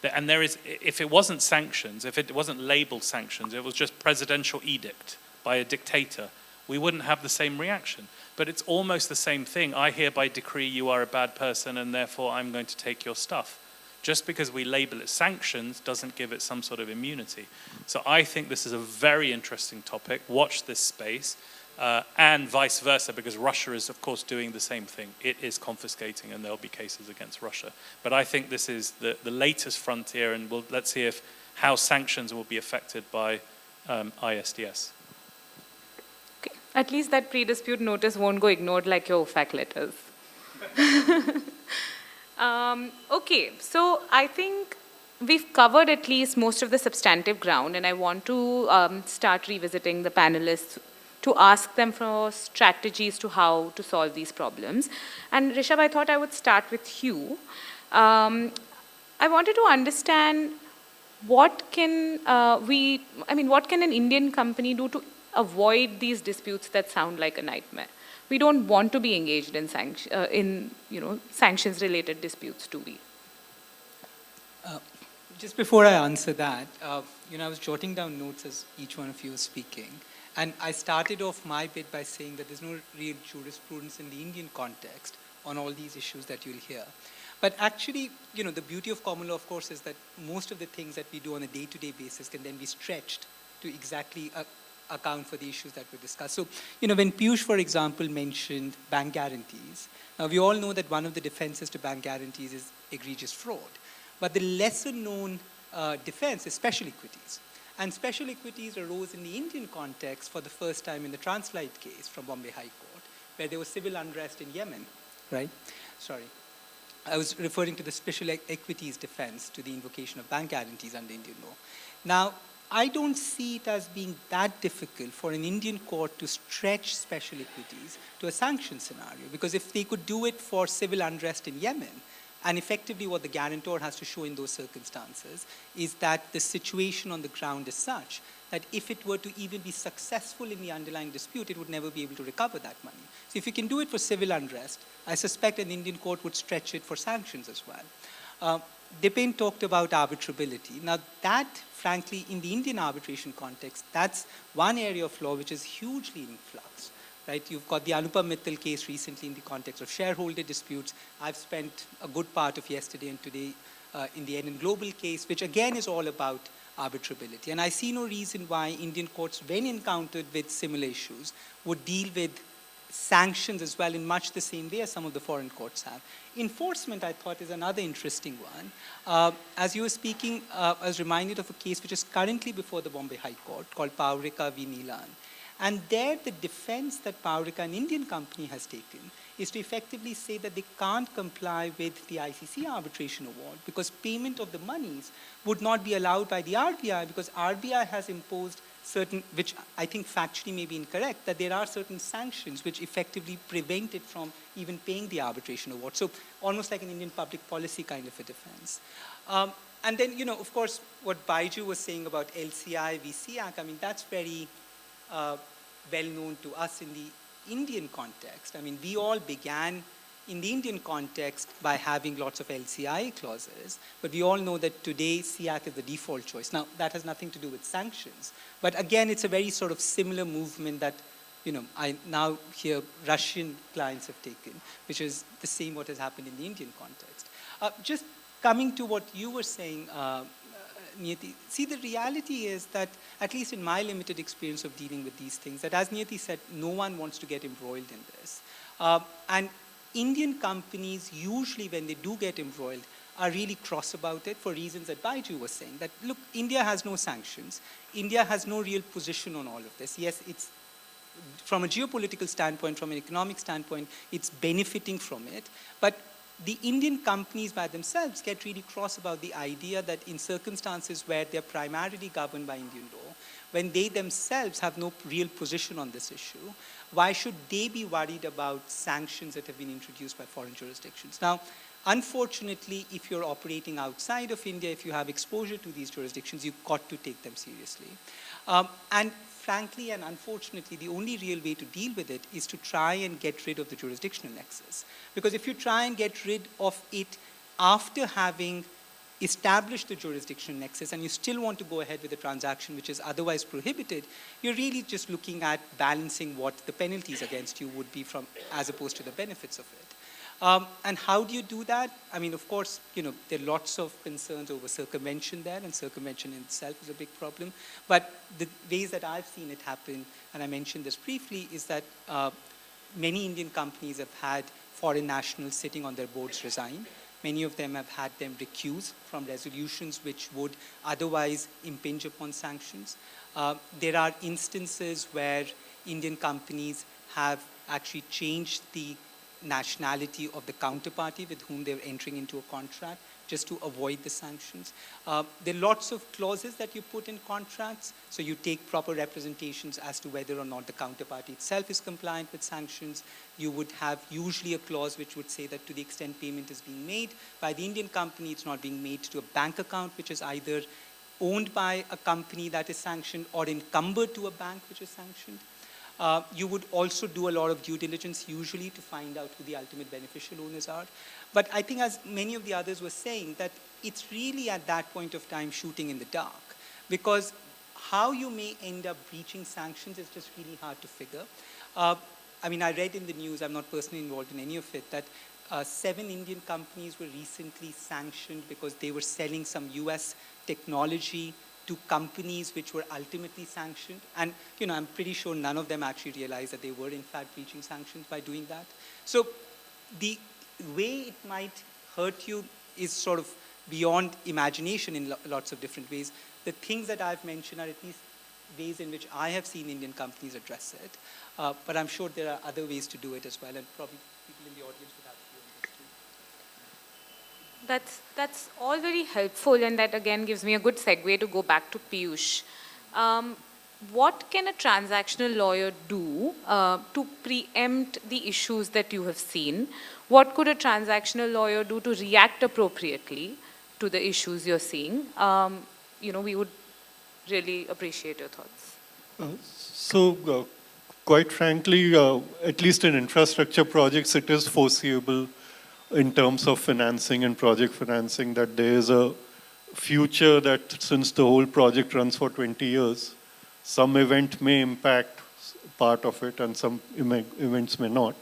F: and there is, if it wasn't sanctions, if it wasn't labeled sanctions, it was just presidential edict by a dictator, we wouldn't have the same reaction. But it's almost the same thing. I hereby decree you are a bad person and therefore I'm going to take your stuff. Just because we label it sanctions doesn't give it some sort of immunity. So I think this is a very interesting topic. Watch this space. And vice versa, because Russia is, of course, doing the same thing. It is confiscating, and there'll be cases against Russia. But I think this is the latest frontier, and let's see how sanctions will be affected by ISDS.
A: Okay. At least that pre-dispute notice won't go ignored like your OFAC letters. Okay, so I think we've covered at least most of the substantive ground, and I want to start revisiting the panelists to ask them for strategies to how to solve these problems. And Rishab, I thought I would start with you. I wanted to understand what can what can an Indian company do to avoid these disputes that sound like a nightmare? We don't want to be engaged in sanctions-related disputes, do we?
B: Just before I answer that, I was jotting down notes as each one of you was speaking. And I started off my bit by saying that there's no real jurisprudence in the Indian context on all these issues that you'll hear. But actually, the beauty of common law, of course, is that most of the things that we do on a day-to-day basis can then be stretched to exactly account for the issues that we discussed. So, when Piyush, for example, mentioned bank guarantees, now we all know that one of the defenses to bank guarantees is egregious fraud. But the lesser-known defense is special equities. And special equities arose in the Indian context for the first time in the Translite case from Bombay High Court, where there was civil unrest in Yemen, right? Sorry. I was referring to the special equities defense to the invocation of bank guarantees under Indian law. Now, I don't see it as being that difficult for an Indian court to stretch special equities to a sanction scenario, because if they could do it for civil unrest in Yemen, and effectively what the guarantor has to show in those circumstances is that the situation on the ground is such that if it were to even be successful in the underlying dispute, it would never be able to recover that money. So if you can do it for civil unrest, I suspect an Indian court would stretch it for sanctions as well. Dipen talked about arbitrability. Now that, frankly, in the Indian arbitration context, that's one area of law which is hugely in flux. Right? You've got the Anupam Mittal case recently in the context of shareholder disputes. I've spent a good part of yesterday and today in the NN Global case, which again is all about arbitrability. And I see no reason why Indian courts, when encountered with similar issues, would deal with sanctions as well in much the same way as some of the foreign courts have. Enforcement, I thought, is another interesting one. As you were speaking, I was reminded of a case which is currently before the Bombay High Court called Paurika v. Neelan. And there, the defense that Paurika, an Indian company, has taken is to effectively say that they can't comply with the ICC arbitration award because payment of the monies would not be allowed by the RBI because RBI has imposed certain, which I think factually may be incorrect, that there are certain sanctions which effectively prevent it from even paying the arbitration award. So almost like an Indian public policy kind of a defense. And then, you know, of course, what Baiju was saying about LCI, VCAC, I mean, that's very well known to us in the Indian context. I mean, we all began in the Indian context by having lots of LCI clauses, but we all know that today CIAC is the default choice. Now, that has nothing to do with sanctions, but again, it's a very sort of similar movement that, you know, I now hear Russian clients have taken, which is the same what has happened in the Indian context. Just coming to what you were saying, Niyati, see, the reality is that, at least in my limited experience of dealing with these things, that as Niyati said, no one wants to get embroiled in this. And Indian companies, usually when they do get embroiled, are really cross about it for reasons that Baiju was saying. That, look, India has no sanctions. India has no real position on all of this. Yes, it's, from a geopolitical standpoint, from an economic standpoint, it's benefiting from it. But the Indian companies by themselves get really cross about the idea that in circumstances where they're primarily governed by Indian law, when they themselves have no real position on this issue, why should they be worried about sanctions that have been introduced by foreign jurisdictions? Now, unfortunately, if you're operating outside of India, if you have exposure to these jurisdictions, you've got to take them seriously. And frankly and unfortunately, the only real way to deal with it is to try and get rid of the jurisdictional nexus. Because if you try and get rid of it after having established the jurisdictional nexus and you still want to go ahead with a transaction which is otherwise prohibited, you're really just looking at balancing what the penalties against you would be from, as opposed to the benefits of it. And how do you do that? I mean, of course, you know, there are lots of concerns over circumvention there, and circumvention in itself is a big problem. But the ways that I've seen it happen, and I mentioned this briefly, is that many Indian companies have had foreign nationals sitting on their boards resign. Many of them have had them recuse from resolutions which would otherwise impinge upon sanctions. There are instances where Indian companies have actually changed the nationality of the counterparty with whom they're entering into a contract just to avoid the sanctions. There are lots of clauses that you put in contracts, so you take proper representations as to whether or not the counterparty itself is compliant with sanctions. You would have usually a clause which would say that to the extent payment is being made by the Indian company, it's not being made to a bank account which is either owned by a company that is sanctioned or encumbered to a bank which is sanctioned. You would also do a lot of due diligence usually to find out who the ultimate beneficial owners are. But I think, as many of the others were saying, that it's really at that point of time shooting in the dark, because how you may end up breaching sanctions is just really hard to figure. I mean, I read in the news, I'm not personally involved in any of it, that 7 Indian companies were recently sanctioned because they were selling some US technology to companies which were ultimately sanctioned. And, you know, I'm pretty sure none of them actually realized that they were in fact breaching sanctions by doing that. So the way it might hurt you is sort of beyond imagination in lots of different ways. The things that I've mentioned are at least ways in which I have seen Indian companies address it. But I'm sure there are other ways to do it as well, and probably people in the audience would have to do on this too.
A: That's all very helpful, and that again gives me a good segue to go back to Piyush. What can a transactional lawyer do to preempt the issues that you have seen? What could a transactional lawyer do to react appropriately to the issues you're seeing? You know, we would really appreciate your thoughts.
C: Quite frankly, at least in infrastructure projects, it is foreseeable in terms of financing and project financing that there is a future that, since the whole project runs for 20 years, some event may impact part of it and some events may not.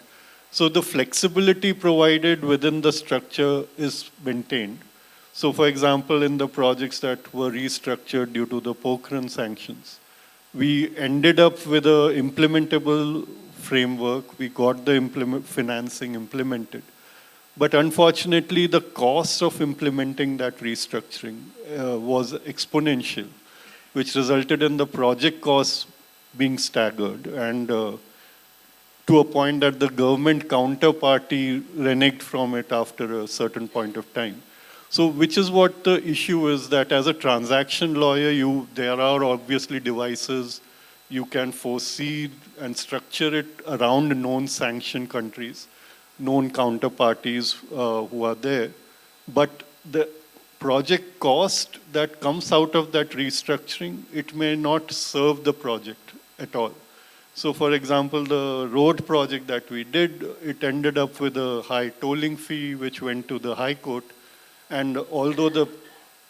C: So the flexibility provided within the structure is maintained. So for example, in the projects that were restructured due to the Pokhran sanctions, we ended up with a implementable framework. We got the financing implemented. But unfortunately, the cost of implementing that restructuring was exponential, which resulted in the project costs being staggered, and to a point that the government counterparty reneged from it after a certain point of time. So which is what the issue is, that as a transaction lawyer, there are obviously devices. You can foresee and structure it around known sanction countries, known counterparties who are there. But the project cost that comes out of that restructuring, it may not serve the project at all. So for example, the road project that we did, it ended up with a high tolling fee, which went to the High Court. And although the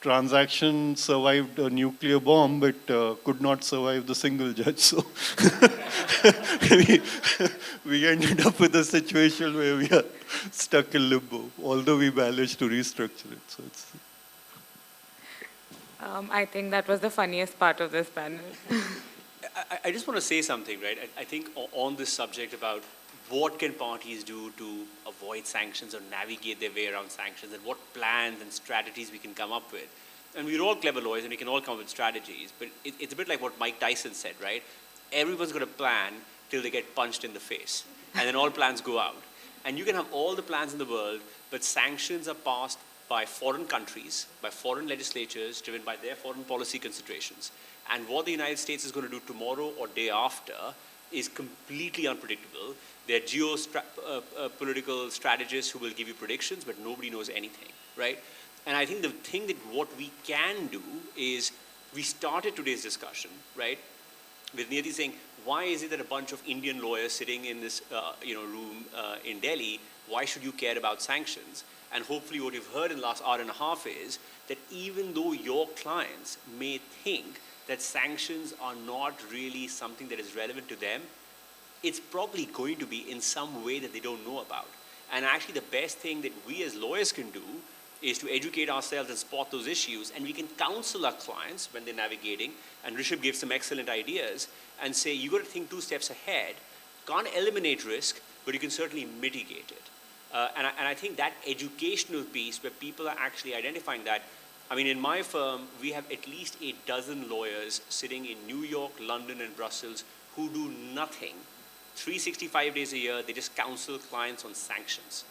C: transaction survived a nuclear bomb, it could not survive the single judge. So we ended up with a situation where we are stuck in limbo, although we managed to restructure it. So it's.
A: I think that was the funniest part of this panel.
D: I just want to say something, right? I think on this subject about what can parties do to avoid sanctions or navigate their way around sanctions, and what plans and strategies we can come up with. And we're all clever lawyers and we can all come up with strategies, but it's a bit like what Mike Tyson said, right? Everyone's got a plan till they get punched in the face, and then all plans go out. And you can have all the plans in the world, but sanctions are passed by foreign countries, by foreign legislatures, driven by their foreign policy considerations. And what the United States is going to do tomorrow or day after is completely unpredictable. There are geopolitical strategists who will give you predictions, but nobody knows anything, right? And I think the thing that what we can do is, we started today's discussion, right, with Niyati saying, why is it that a bunch of Indian lawyers sitting in this room in Delhi, why should you care about sanctions? And hopefully what you've heard in the last hour and a half is that even though your clients may think that sanctions are not really something that is relevant to them, it's probably going to be in some way that they don't know about. And actually the best thing that we as lawyers can do is to educate ourselves and spot those issues, and we can counsel our clients when they're navigating. And Rishab gave some excellent ideas and say, you got to think 2 steps ahead. Can't eliminate risk, but you can certainly mitigate it. And I think that educational piece where people are actually identifying that. I mean, in my firm, we have at least 12 lawyers sitting in New York, London, and Brussels who do nothing. 365 days a year, they just counsel clients on sanctions.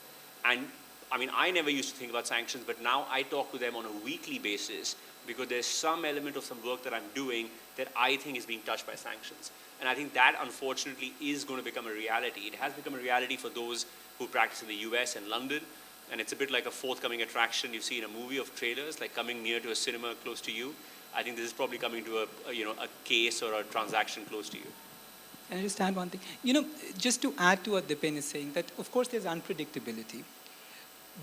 D: And I mean, I never used to think about sanctions, but now I talk to them on a weekly basis because there's some element of some work that I'm doing that I think is being touched by sanctions. And I think that, unfortunately, is going to become a reality. It has become a reality for those who practice in the US and London, and it's a bit like a forthcoming attraction you see in a movie of trailers, like coming near to a cinema close to you. I think this is probably coming to a case or a transaction close to you.
B: Can I just add one thing? Just to add to what Dipen is saying, that of course there's unpredictability.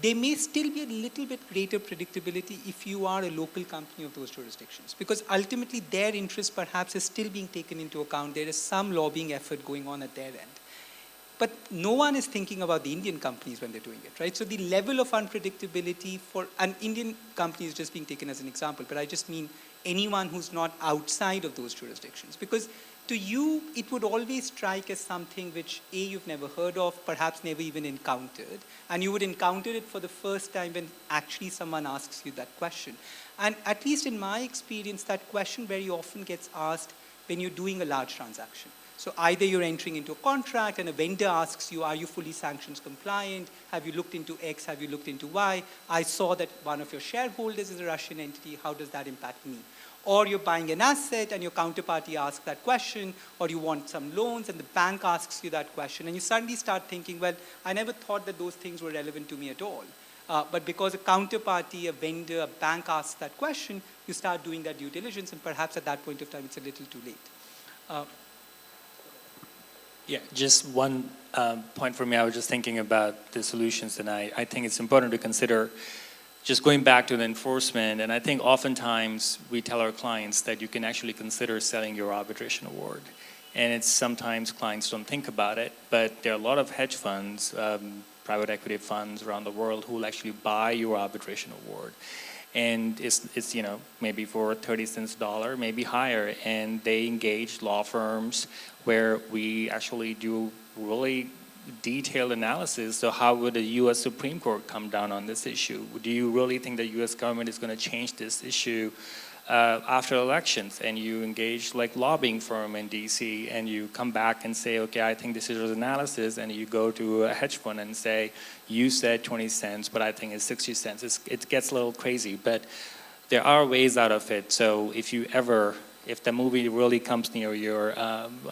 B: There may still be a little bit greater predictability if you are a local company of those jurisdictions, because ultimately their interest perhaps is still being taken into account. There is some lobbying effort going on at their end. But no one is thinking about the Indian companies when they're doing it, right? So the level of unpredictability for an Indian company is just being taken as an example, but I just mean anyone who's not outside of those jurisdictions. Because to you, it would always strike as something which, A, you've never heard of, perhaps never even encountered, and you would encounter it for the first time when actually someone asks you that question. And at least in my experience, that question very often gets asked when you're doing a large transaction. So either you're entering into a contract and a vendor asks you, are you fully sanctions compliant? Have you looked into X? Have you looked into Y? I saw that one of your shareholders is a Russian entity. How does that impact me? Or you're buying an asset and your counterparty asks that question, or you want some loans and the bank asks you that question, and you suddenly start thinking, well, I never thought that those things were relevant to me at all. But because a counterparty, a vendor, a bank asks that question, you start doing that due diligence, and perhaps at that point of time, it's a little too late.
G: Yeah, just one point for me. I was just thinking about the solutions, and I think it's important to consider just going back to the enforcement. And I think oftentimes we tell our clients that you can actually consider selling your arbitration award. And it's sometimes clients don't think about it, but there are a lot of hedge funds, private equity funds around the world who will actually buy your arbitration award. and it's maybe for 30 cents dollar, maybe higher, and they engage law firms where we actually do really detailed analysis. So how would the U.S. Supreme Court come down on this issue? Do you really think the U.S. government is going to change this issue after elections? And you engage like lobbying firm in D.C. and you come back and say, okay, I think this is analysis, and you go to a hedge fund and say, you said 20 cents, but I think it's 60 cents. It gets a little crazy, but there are ways out of it. So if the movie really comes near your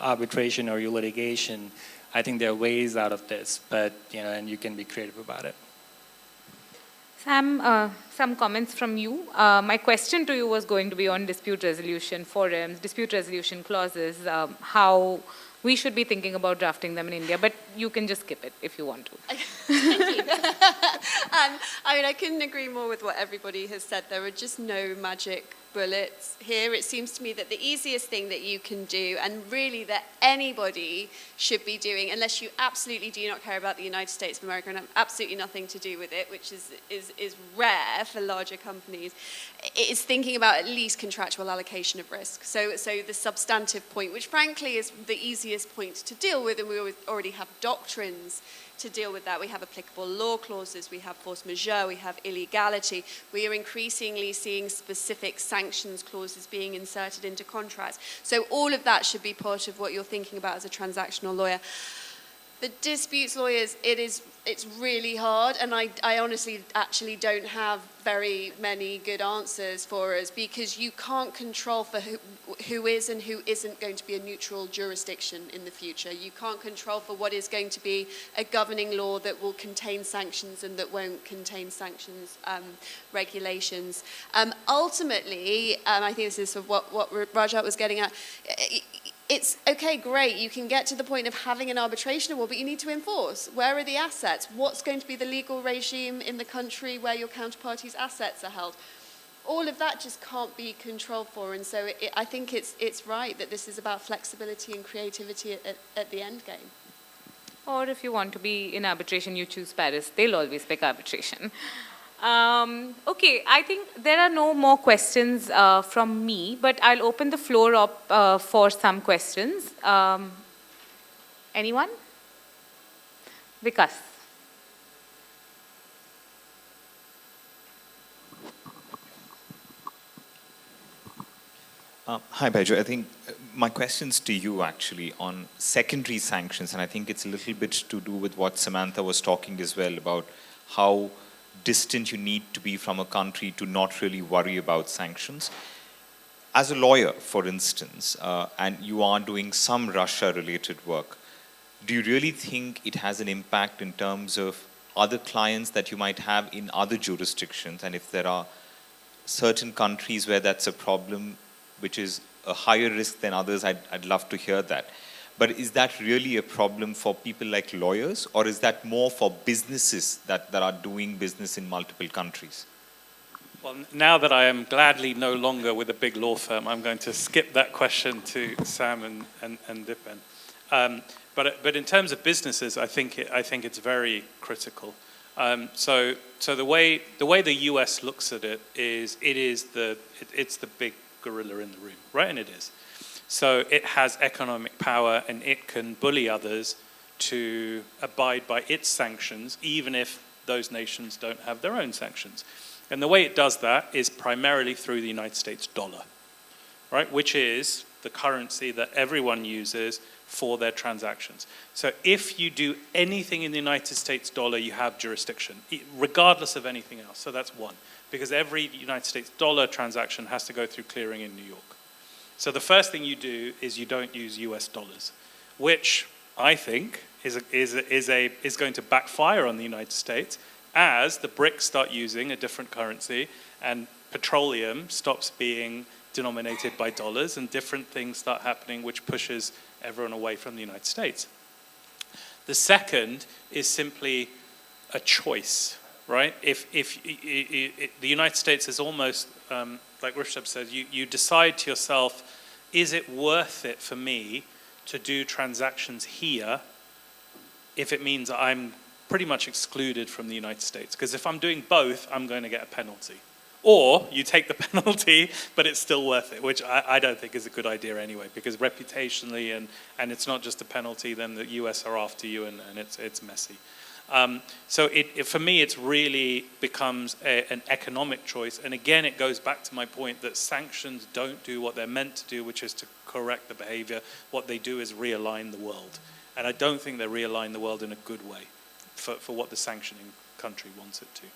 G: arbitration or your litigation, I think there are ways out of this, but and you can be creative about it.
A: Sam, some comments from you. My question to you was going to be on dispute resolution forums, dispute resolution clauses, how we should be thinking about drafting them in India, but you can just skip it if you want to.
E: Thank you. I couldn't agree more with what everybody has said. There are just no magic bullets here. It seems to me that the easiest thing that you can do, and really that anybody should be doing, unless you absolutely do not care about the United States of America and have absolutely nothing to do with it, which is rare for larger companies, is thinking about at least contractual allocation of risk. So the substantive point, which frankly is the easiest point to deal with, and we already have doctrines to deal with that. We have applicable law clauses, we have force majeure, we have illegality. We are increasingly seeing specific sanctions clauses being inserted into contracts. So all of that should be part of what you're thinking about as a transactional lawyer. The disputes lawyers, it's really hard, and I honestly actually don't have very many good answers for us, because you can't control for who is and who isn't going to be a neutral jurisdiction in the future. You can't control for what is going to be a governing law that will contain sanctions and that won't contain sanctions regulations. Ultimately, I think this is sort of what Rajat was getting at. It's okay, great, you can get to the point of having an arbitration award, but you need to enforce. Where are the assets? What's going to be the legal regime in the country where your counterparty's assets are held? All of that just can't be controlled for, and so I think it's right that this is about flexibility and creativity at the end game.
A: Or if you want to be in arbitration, you choose Paris. They'll always pick arbitration. Okay, I think there are no more questions from me, but I'll open the floor up for some questions. Anyone? Vikas.
H: Hi, Baiju. I think my question's to you actually on secondary sanctions, and I think it's a little bit to do with what Samantha was talking as well about how distant you need to be from a country to not really worry about sanctions. As a lawyer, for instance, and you are doing some Russia-related work, do you really think it has an impact in terms of other clients that you might have in other jurisdictions? And if there are certain countries where that's a problem, which is a higher risk than others, I'd love to hear that. But is that really a problem for people like lawyers, or is that more for businesses that are doing business in multiple countries?
F: Well, now that I am gladly no longer with a big law firm, I'm going to skip that question to Sam and Dipen. But in terms of businesses, I think it's very critical. So the way the US looks at it is it's the big gorilla in the room, right? And it is. So it has economic power, and it can bully others to abide by its sanctions, even if those nations don't have their own sanctions. And the way it does that is primarily through the United States dollar, right? Which is the currency that everyone uses for their transactions. So if you do anything in the United States dollar, you have jurisdiction, regardless of anything else. So that's one, because every United States dollar transaction has to go through clearing in New York. So the first thing you do is you don't use US dollars, which I think is going to backfire on the United States as the BRICS start using a different currency and petroleum stops being denominated by dollars and different things start happening which pushes everyone away from the United States. The second is simply a choice, right? If the United States is almost, like Rishab said, you decide to yourself, is it worth it for me to do transactions here if it means I'm pretty much excluded from the United States? Because if I'm doing both, I'm going to get a penalty. Or you take the penalty, but it's still worth it, which I don't think is a good idea anyway, because reputationally, and it's not just a penalty, then the US are after you, and it's messy. So for me, it really becomes an economic choice. And again, it goes back to my point that sanctions don't do what they're meant to do, which is to correct the behavior. What they do is realign the world. And I don't think they realign the world in a good way for what the sanctioning country wants it to.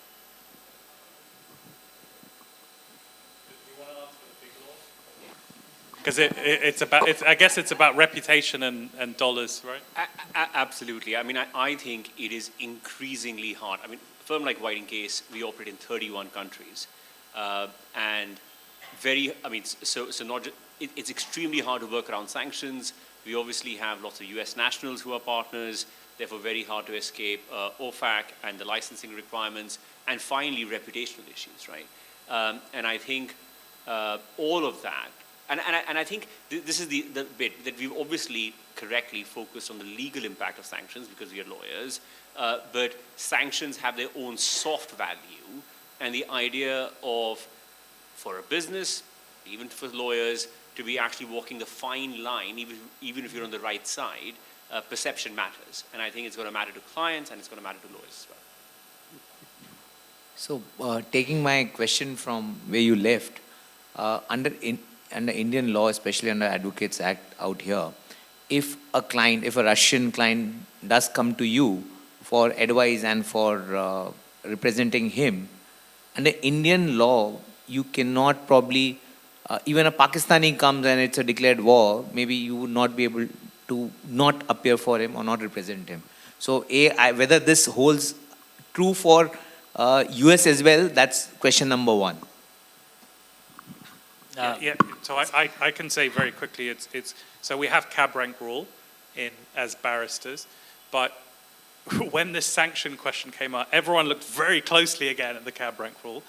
F: Because I guess it's about reputation and dollars, right?
D: Absolutely. I mean, I think it is increasingly hard. I mean, a firm like White & Case, we operate in 31 countries. And it's extremely hard to work around sanctions. We obviously have lots of US nationals who are partners, therefore very hard to escape OFAC and the licensing requirements, and finally reputational issues, right? And I think all of that, and I think this is the bit that we've obviously correctly focused on the legal impact of sanctions because we are lawyers, but sanctions have their own soft value, and the idea of, for a business, even for lawyers, to be actually walking the fine line, even if you're on the right side, perception matters. And I think it's going to matter to clients and it's going to matter to lawyers as well.
I: So, taking my question from where you left, under Indian law, especially under Advocates Act out here, if a Russian client does come to you for advice and for representing him, under Indian law, you cannot probably, even a Pakistani comes and it's a declared war, maybe you would not be able to not appear for him or not represent him. So, whether this holds true for US as well, that's question number one.
F: Yeah. So I can say very quickly, so we have cab rank rule as barristers, but when this sanction question came up, everyone looked very closely again at the cab rank rule,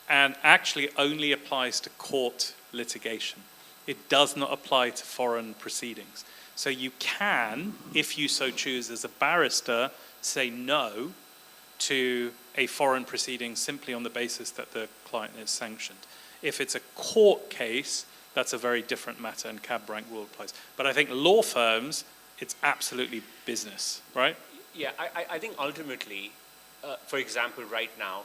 F: and actually only applies to court litigation. It does not apply to foreign proceedings. So you can, if you so choose as a barrister, say no to a foreign proceeding simply on the basis that the client is sanctioned. If it's a court case, that's a very different matter, and cab rank rule applies. But I think law firms, it's absolutely business, right?
D: Yeah, I think ultimately, for example, right now,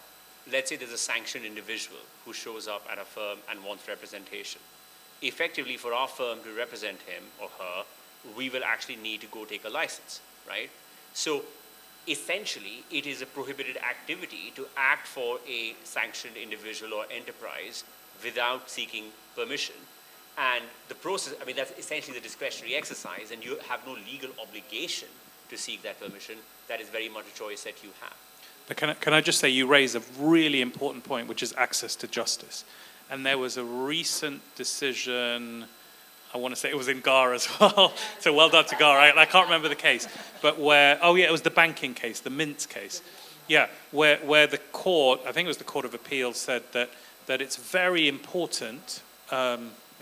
D: let's say there's a sanctioned individual who shows up at a firm and wants representation. Effectively, for our firm to represent him or her, we will actually need to go take a license, right? So essentially, it is a prohibited activity to act for a sanctioned individual or enterprise without seeking permission. And the process, I mean, that's essentially the discretionary exercise, and you have no legal obligation to seek that permission. That is very much a choice that you have.
F: But can I just say, you raise a really important point, which is access to justice. And there was a recent decision, I want to say it was in GAR as well, so well done to GAR, I can't remember the case, but where, it was the banking case, the Mint case. Yeah, where the court, I think it was the Court of Appeal, said that it's very important,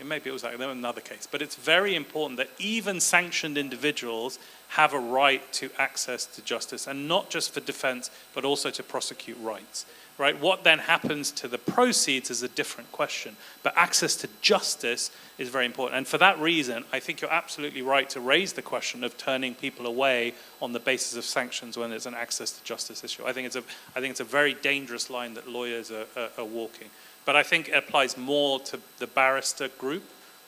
F: maybe it was like another case, but it's very important that even sanctioned individuals have a right to access to justice, and not just for defense, but also to prosecute rights. Right? What then happens to the proceeds is a different question. But access to justice is very important. And for that reason, I think you're absolutely right to raise the question of turning people away on the basis of sanctions when there's an access to justice issue. I think it's a very dangerous line that lawyers are walking. But I think it applies more to the barrister group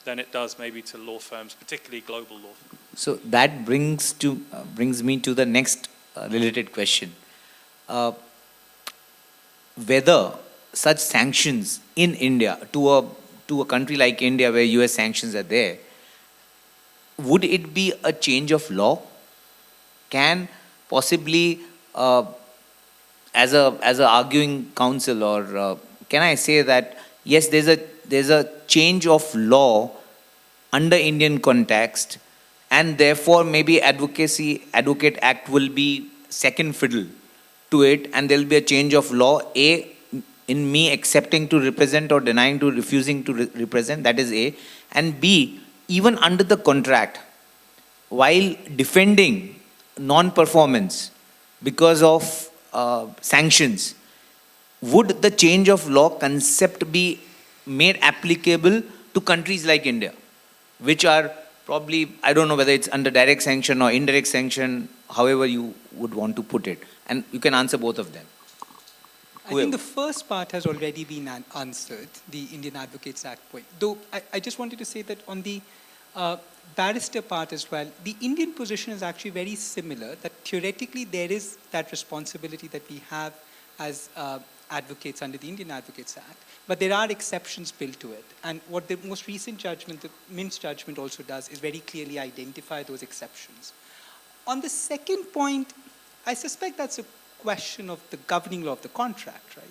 F: than it does maybe to law firms, particularly global law firms.
I: So that brings me to the next related question. Whether such sanctions in India, to a country like India where US sanctions are there, would it be a change of law? Can possibly, as a arguing counsel, or can I say that yes, there's a change of law under Indian context, and therefore maybe Advocate Act will be second fiddle to it, and there will be a change of law, A, in me accepting to represent or denying to refusing to represent, that is A, and B, even under the contract, while defending non-performance because of sanctions, would the change of law concept be made applicable to countries like India, which are probably, I don't know whether it's under direct sanction or indirect sanction, however you would want to put it. And you can answer both of them.
B: I think the first part has already been answered, the Indian Advocates Act point. Though I just wanted to say that on the barrister part as well, the Indian position is actually very similar, that theoretically there is that responsibility that we have as advocates under the Indian Advocates Act, but there are exceptions built to it. And what the most recent judgment, the Mint's judgment also does, is very clearly identify those exceptions. On the second point, I suspect that's a question of the governing law of the contract, right?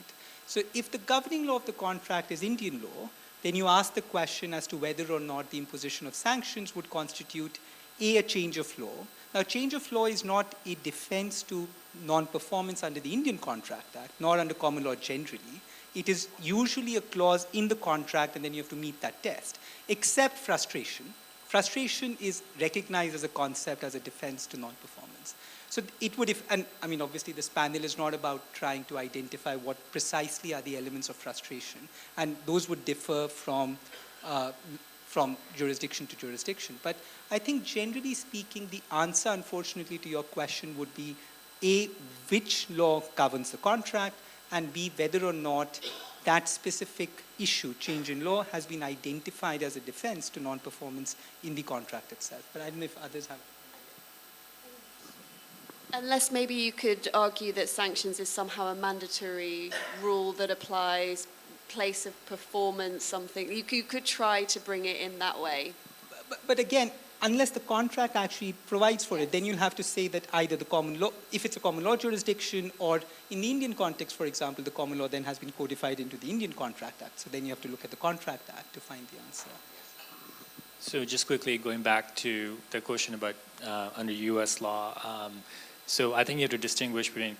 B: So if the governing law of the contract is Indian law, then you ask the question as to whether or not the imposition of sanctions would constitute a change of law. Now, change of law is not a defense to non-performance under the Indian Contract Act, nor under common law generally. It is usually a clause in the contract, and then you have to meet that test, except frustration. Frustration is recognized as a concept, as a defense to non-performance. So it would, and I mean, obviously this panel is not about trying to identify what precisely are the elements of frustration, and those would differ from jurisdiction to jurisdiction. But I think generally speaking, the answer, unfortunately, to your question would be A, which law governs the contract, and B, whether or not that specific issue, change in law, has been identified as a defense to non-performance in the contract itself. But I don't know if others have.
E: Unless maybe you could argue that sanctions is somehow a mandatory rule that applies, place of performance, something. You could try to bring it in that way.
B: But again, unless the contract actually provides for it, then you'll have to say that either the common law, if it's a common law jurisdiction, or in the Indian context, for example, the common law then has been codified into the Indian Contract Act. So then you have to look at the Contract Act to find the answer.
G: So just quickly going back to the question about under US law, so I think you have to distinguish between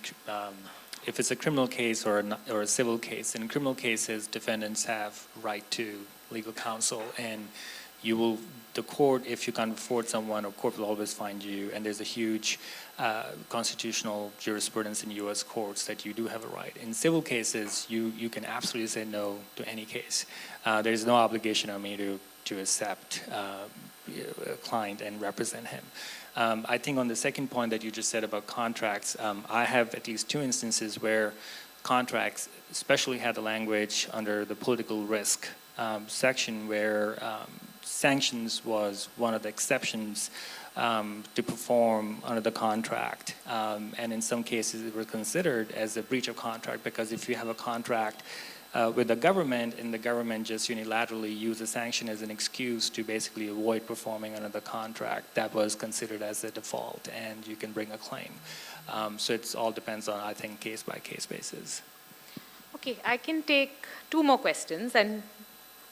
G: if it's a criminal case or a civil case. In criminal cases, defendants have right to legal counsel, and the court, if you can't afford someone, or court will always find you, and there's a huge constitutional jurisprudence in US courts that you do have a right. In civil cases, you can absolutely say no to any case. There is no obligation on me to accept a client and represent him. I think on the second point that you just said about contracts, I have at least two instances where contracts especially had the language under the political risk section where sanctions was one of the exceptions to perform under the contract. And in some cases it was considered as a breach of contract, because if you have a contract with the government, and the government just unilaterally used a sanction as an excuse to basically avoid performing under the contract, that was considered as a default, and you can bring a claim. So it all depends on, I think, case-by-case basis.
A: Okay, I can take two more questions, and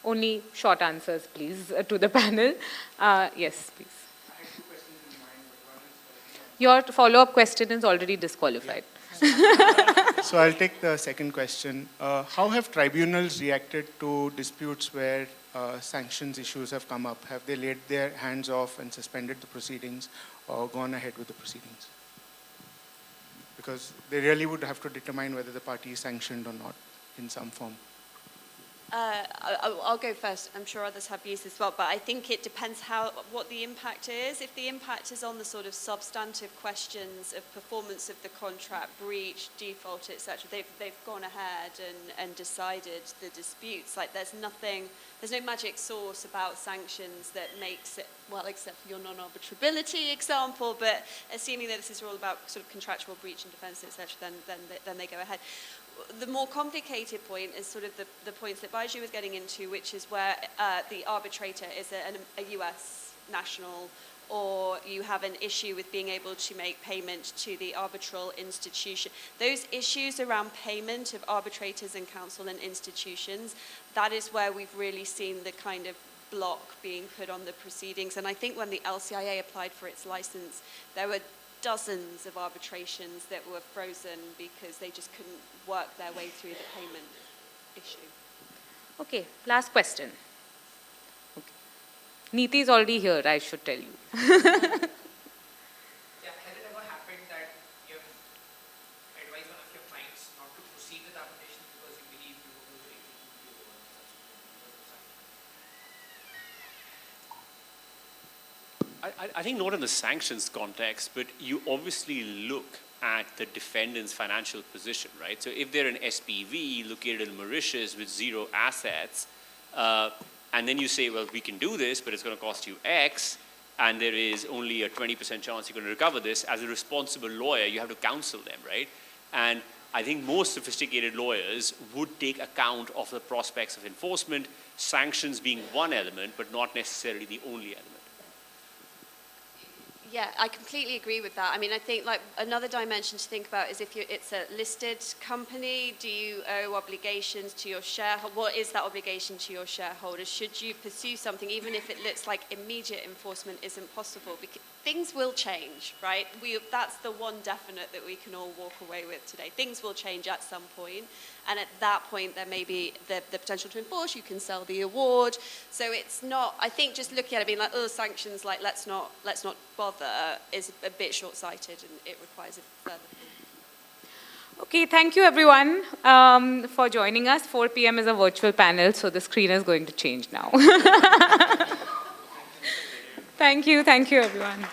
A: only short answers, please, to the panel. Yes, please. Your follow-up question is already disqualified.
J: So I'll take the second question. How have tribunals reacted to disputes where sanctions issues have come up? Have they laid their hands off and suspended the proceedings, or gone ahead with the proceedings? Because they really would have to determine whether the party is sanctioned or not in some form.
E: I'll go first. I'm sure others have views as well, but I think it depends what the impact is. If the impact is on the sort of substantive questions of performance of the contract, breach, default, etc., they've gone ahead and decided the disputes. Like there's no magic sauce about sanctions that makes it, well, except for your non-arbitrability example, but assuming that this is all about sort of contractual breach and defense, etc., then they go ahead. The more complicated point is sort of the points that Baiju was getting into, which is where the arbitrator is a US national, or you have an issue with being able to make payment to the arbitral institution. Those issues around payment of arbitrators and counsel and institutions, that is where we've really seen the kind of block being put on the proceedings. And I think when the LCIA applied for its license, there were dozens of arbitrations that were frozen because they just couldn't work their way through the payment issue.
A: Okay, last question. Okay. Neeti is already here, I should tell you.
K: Yeah, has it ever happened that you have advised one of your clients not to proceed with arbitration
D: I think not in the sanctions context, but you obviously look at the defendant's financial position, right? So if they're an SPV located in Mauritius with zero assets, and then you say, well, we can do this, but it's going to cost you X, and there is only a 20% chance you're going to recover this, as a responsible lawyer, you have to counsel them, right? And I think most sophisticated lawyers would take account of the prospects of enforcement, sanctions being one element, but not necessarily the only element.
E: Yeah, I completely agree with that. I mean, I think like another dimension to think about is if it's a listed company, do you owe obligations to your shareholder? What is that obligation to your shareholders? Should you pursue something even if it looks like immediate enforcement isn't possible? Because things will change, right? That's the one definite that we can all walk away with today. Things will change at some point, and at that point there may be the potential to enforce. You can sell the award. So it's not, I think just looking at it being like, oh, sanctions, like let's not bother is a bit short-sighted, and it requires a further thought.
A: Okay, thank you everyone for joining us. 4 p.m. is a virtual panel, so the screen is going to change now. Thank you everyone.